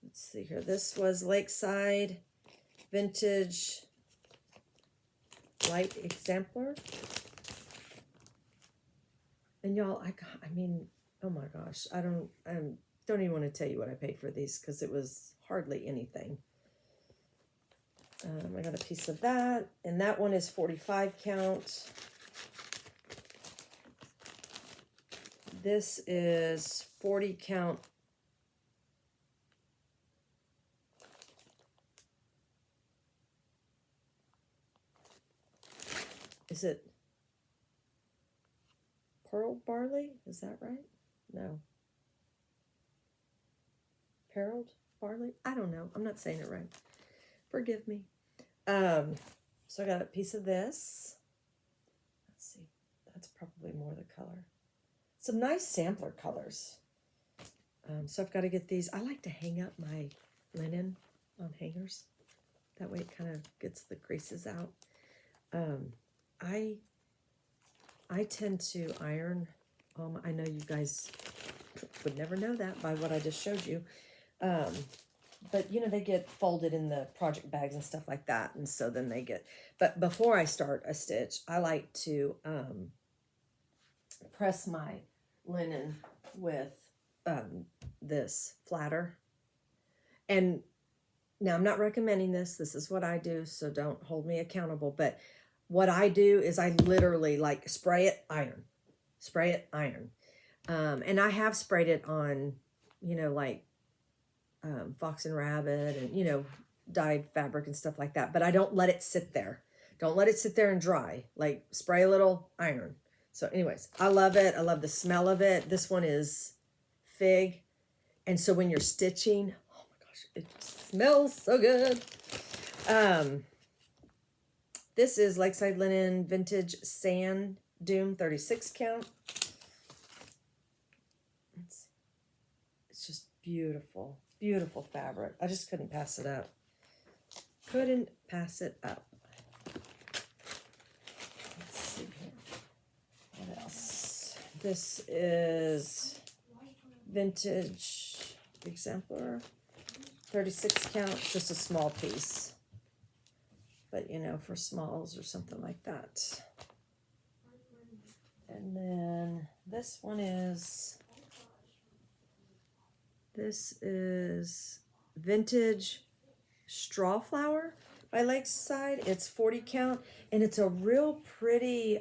Speaker 1: Let's see here. This was Lakeside Vintage Light Exemplar. And y'all, I mean, oh my gosh, I don't even want to tell you what I paid for these, because it was hardly anything. I got a piece of that, and that one is 45 count. This is 40 count. Is it pearl barley? Is that right? No. Pearled barley? I don't know. I'm not saying it right. Forgive me. So I got a piece of this. Let's see. That's probably more the color. Some nice sampler colors. So I've got to get these. I like to hang up my linen on hangers. That way it kind of gets the creases out. I tend to iron. I know you guys would never know that by what I just showed you. But, you know, they get folded in the project bags and stuff like that. And so then they get... But before I start a stitch, I like to press my linen with this flatter. And now I'm not recommending this. This is what I do, so don't hold me accountable. But what I do is I literally like spray it, iron. Spray it, iron. And I have sprayed it on, you know, like Fox and Rabbit and, you know, dyed fabric and stuff like that. But I don't let it sit there. Don't let it sit there and dry. Like, spray a little, iron. So anyways, I love it. I love the smell of it. This one is fig. And so when you're stitching, oh my gosh, it smells so good. This is Lakeside Linen Vintage Sand Dune 36 count. beautiful, beautiful fabric. I just couldn't pass it up. Couldn't pass it up. Let's see here. What else? This is vintage exemplar, 36 count, just a small piece. But you know, for smalls or something like that. And then this one is, this is vintage straw flower by Lakeside. It's 40 count, and it's a real pretty,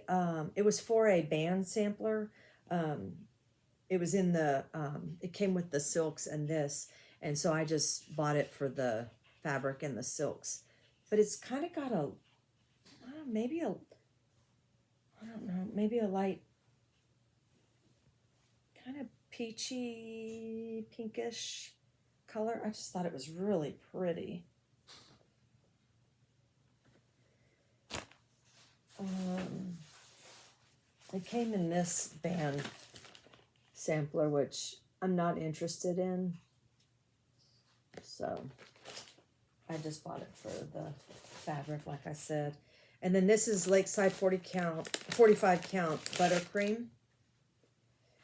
Speaker 1: it was for a band sampler. It was in the, it came with the silks and this, and so I just bought it for the fabric and the silks. But it's kind of got a, maybe a, I don't know, maybe a light, kind of peachy, pinkish color. I just thought it was really pretty. It came in this band sampler, which I'm not interested in. So I just bought it for the fabric, like I said. And then this is Lakeside 40 count, 45 count buttercream.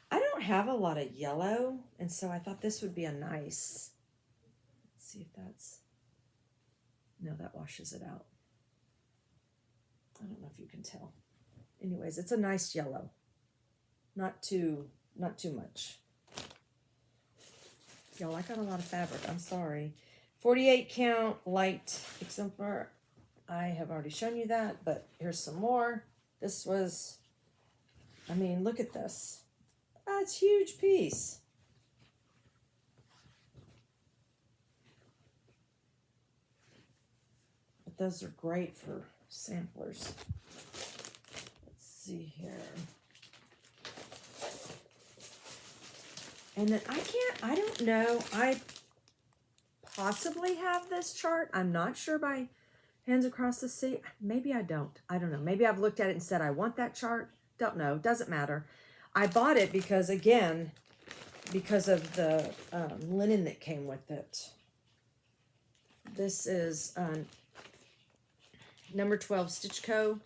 Speaker 1: I don't have a lot of yellow, and so I thought this would be a nice, let's see if that's, no, that washes it out. I don't know if you can tell. Anyways, it's a nice yellow. Not too much. Y'all, I got a lot of fabric. I'm sorry. 48 count light exemplar. I have already shown you that, but here's some more. This was, I mean, look at this. That's a huge piece. But those are great for samplers. Let's see here. And then I don't know, I possibly have this chart. I'm not sure by Hands Across the Sea. Maybe I don't. I don't know. Maybe I've looked at it and said, I want that chart. Don't know. Doesn't matter. I bought it because, again, because of the linen that came with it. This is number 12 Stitch Co.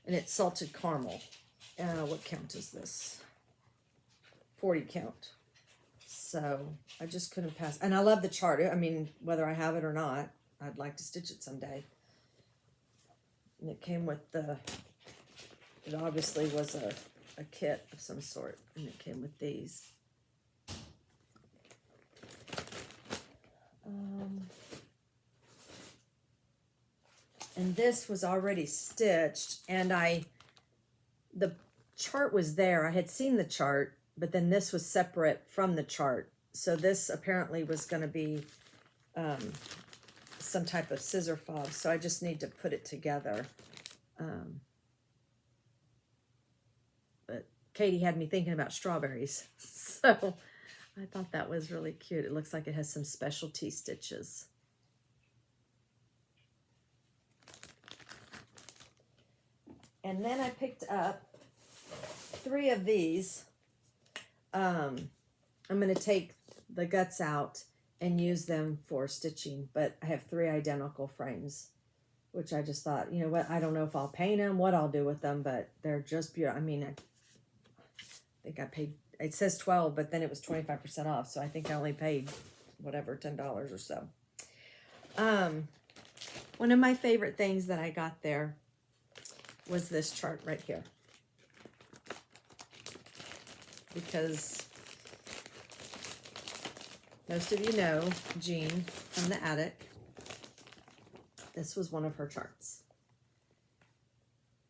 Speaker 1: And it's salted caramel. What count is this? 40 count. So I just couldn't pass. And I love the chart. I mean, whether I have it or not, I'd like to stitch it someday. And it came with the, it obviously was a kit of some sort. And it came with these. And this was already stitched. And the chart was there. I had seen the chart. But then this was separate from the chart. So this apparently was going to be some type of scissor fob. So I just need to put it together. But Katie had me thinking about strawberries. So I thought that was really cute. It looks like it has some specialty stitches. And then I picked up 3 of these. I'm going to take the guts out and use them for stitching, but I have 3 identical frames, which I just thought, you know what, I don't know if I'll paint them, what I'll do with them, but they're just beautiful. I mean, I think I paid, it says 12, but then it was 25% off, so I think I only paid whatever, $10 or so. One of my favorite things that I got there was this chart right here. Because most of you know Jean from the attic. This was one of her charts.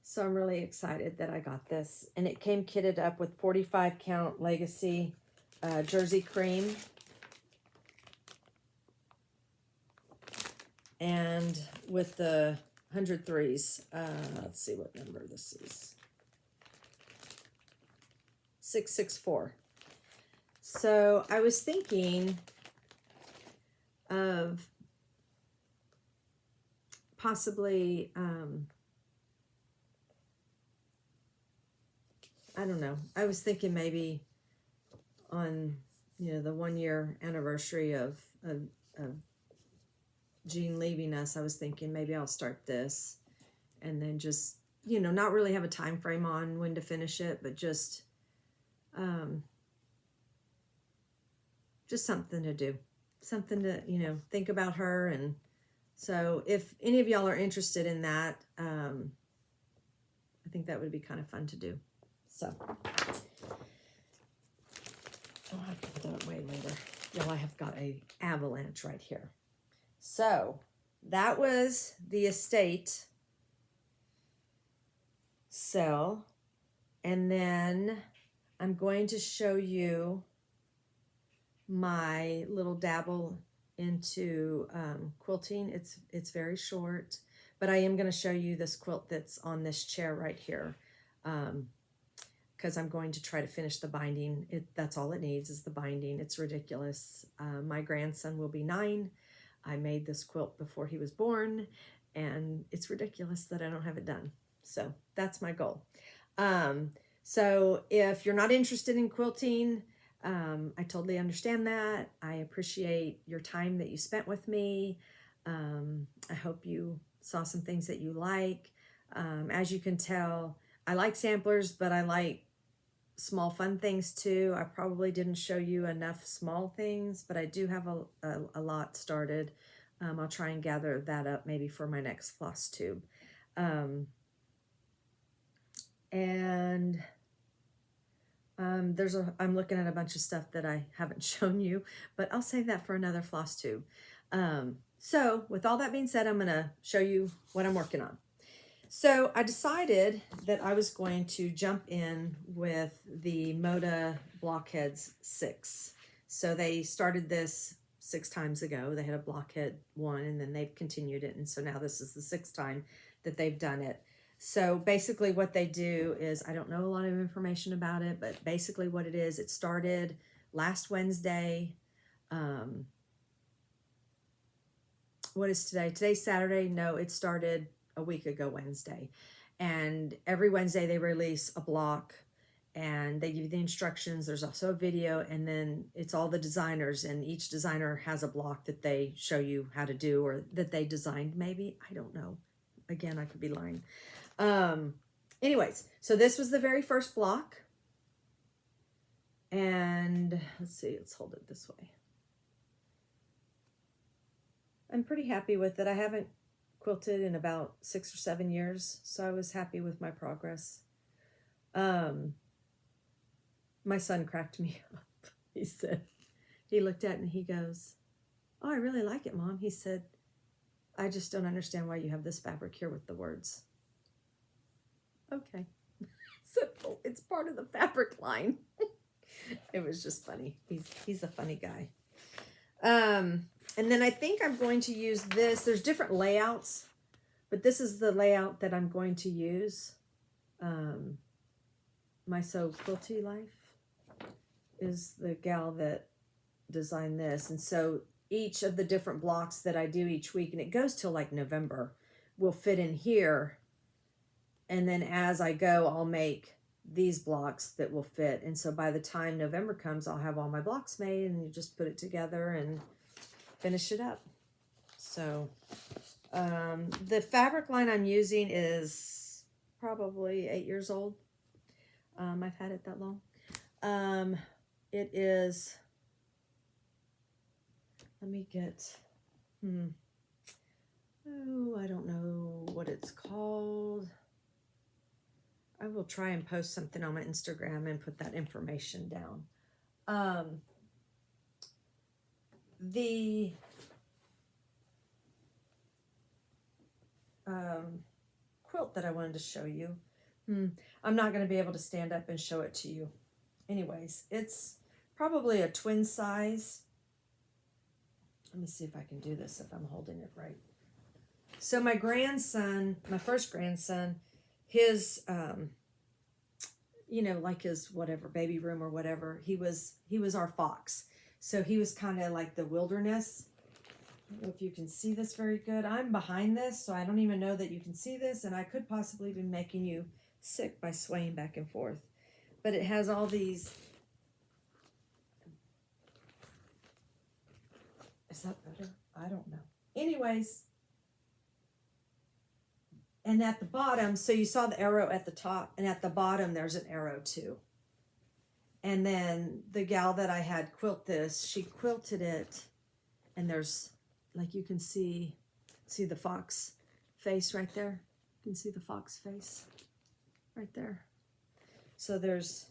Speaker 1: So I'm really excited that I got this. And it came kitted up with 45 count Legacy Jersey Cream. And with the 103s, let's see what number this is. 664. So I was thinking of possibly, I don't know. I was thinking maybe on you know, the 1 year anniversary of Jean leaving us, I was thinking maybe I'll start this and then just, you know, not really have a time frame on when to finish it, but just something to do, something to, you know, think about her. And so if any of y'all are interested in that, I think that would be kind of fun to do. So I'll have to put that away later. Y'all, I have got a avalanche right here. So that was the estate cell. And then I'm going to show you my little dabble into quilting. It's very short, but I am going to show you this quilt that's on this chair right here, because I'm going to try to finish the binding. That's all it needs is the binding. It's ridiculous. My grandson will be 9. I made this quilt before he was born, and it's ridiculous that I don't have it done. So that's my goal. So if you're not interested in quilting, I totally understand that. I appreciate your time that you spent with me. I hope you saw some things that you like. As you can tell, I like samplers, but I like small fun things too. I probably didn't show you enough small things, but I do have a lot started. I'll try and gather that up maybe for my next Flosstube. And I'm looking at a bunch of stuff that I haven't shown you, but I'll save that for another Flosstube. So with all that being said, I'm going to show you what I'm working on. So I decided that I was going to jump in with the Moda Blockheads 6. So they started this 6 times ago. They had a Blockhead 1 and then they've continued it. And so now this is the 6th time that they've done it. So basically what they do is, I don't know a lot of information about it, but basically what it is, it started last Wednesday. What is today? Today's Saturday. No, it started a week ago Wednesday. And every Wednesday they release a block and they give you the instructions. There's also a video, and then it's all the designers, and each designer has a block that they show you how to do, or that they designed maybe. I don't know. Again, I could be lying. Anyways, so this was the very first block. And let's see, let's hold it this way. I'm pretty happy with it. I haven't quilted in about 6 or 7 years, so I was happy with my progress. My son cracked me up. He said, he looked at it and he goes, "Oh, I really like it, Mom." He said, "I just don't understand why you have this fabric here with the words." Okay. So it's part of the fabric line. It was just funny. He's a funny guy. And then I think I'm going to use this. There's different layouts, but this is the layout that I'm going to use. My So Quilty Life is the gal that designed this. And so each of the different blocks that I do each week, and it goes till like November, will fit in here. And then as I go, I'll make these blocks that will fit. And so by the time November comes, I'll have all my blocks made, and you just put it together and finish it up. So the fabric line I'm using is probably 8 years old. I've had it that long. It is, let me get, oh, I don't know what it's called. I will try and post something on my Instagram and put that information down. The quilt that I wanted to show you, I'm not going to be able to stand up and show it to you. Anyways, it's probably a twin size. Let me see if I can do this, if I'm holding it right. So my grandson, my first grandson, his, you know, like his whatever, baby room or whatever, he was our fox. So he was kind of like the wilderness. I don't know if you can see this very good. I'm behind this, so I don't even know that you can see this, and I could possibly be making you sick by swaying back and forth. But it has all these Is that better? I don't know. Anyways, and at the bottom, so you saw the arrow at the top, and at the bottom there's an arrow too. And then the gal that I had quilt this, she quilted it, and there's, like, you can see the fox face right there. You can see the fox face right there. So there's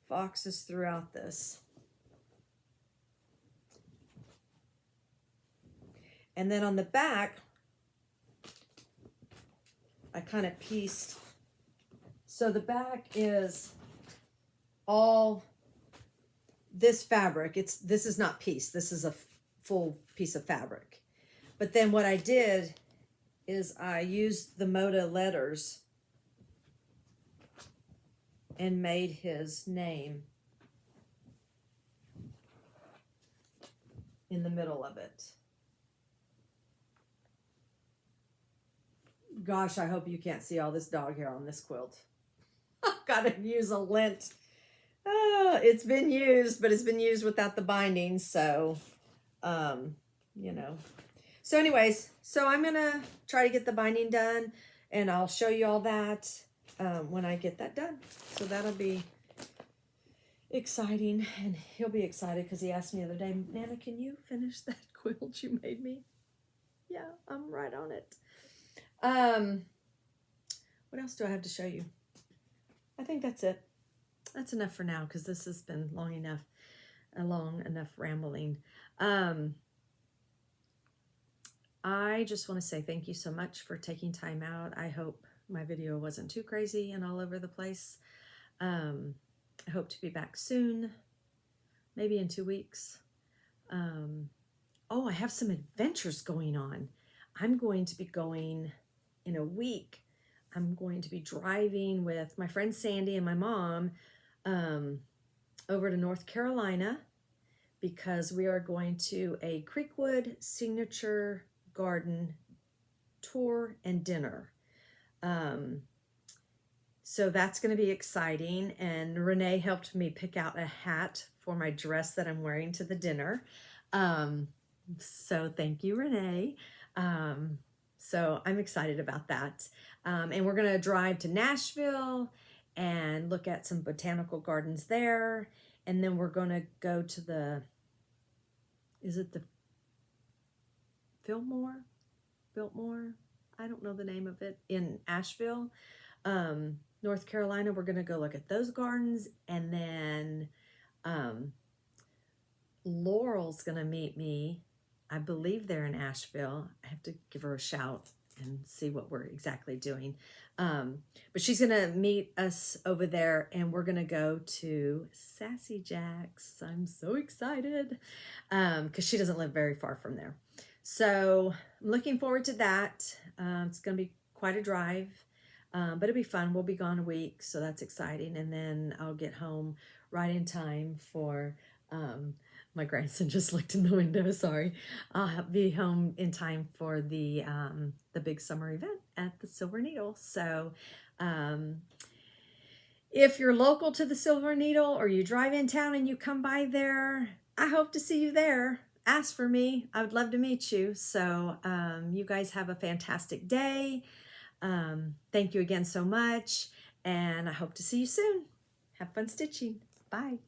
Speaker 1: foxes throughout this. And then on the back, I kind of pieced. So the back is all this fabric. This is not piece. This is a full piece of fabric. But then what I did is I used the Moda letters and made his name in the middle of it. Gosh, I hope you can't see all this dog hair on this quilt. I've got to use a lint. It's been used, but it's been used without the binding, so, you know. So anyways, so I'm going to try to get the binding done, and I'll show you all that when I get that done. So that'll be exciting, and he'll be excited because he asked me the other day, Nana, can you finish that quilt you made me? Yeah, I'm right on it. What else do I have to show you? I think that's it. That's enough for now because this has been long enough rambling. I just want to say thank you so much for taking time out. I hope my video wasn't too crazy and all over the place. I hope to be back soon, maybe in 2 weeks. Oh, I have some adventures going on. I'm going to be going in a week. I'm going to be driving with my friend Sandy and my mom over to North Carolina because we are going to a Creekwood Signature Garden tour and dinner. So that's going to be exciting. And Renee helped me pick out a hat for my dress that I'm wearing to the dinner. So thank you, Renee. So I'm excited about that. And we're going to drive to Nashville and look at some botanical gardens there. And then we're going to go to the, is it the Biltmore? I don't know the name of it, in Asheville, North Carolina. We're going to go look at those gardens. And then Laurel's going to meet me. I believe they're in Asheville. I have to give her a shout and see what we're exactly doing. But she's going to meet us over there, and we're going to go to Sassy Jack's. I'm so excited because she doesn't live very far from there. So I'm looking forward to that. It's going to be quite a drive, but it'll be fun. We'll be gone a week, so that's exciting. And then I'll get home right in time for... my grandson just looked in the window, sorry. I'll be home in time for the big summer event at the Silver Needle. So if you're local to the Silver Needle or you drive in town and you come by there, I hope to see you there. Ask for me. I would love to meet you. So you guys have a fantastic day. Thank you again so much, and I hope to see you soon. Have fun stitching. Bye.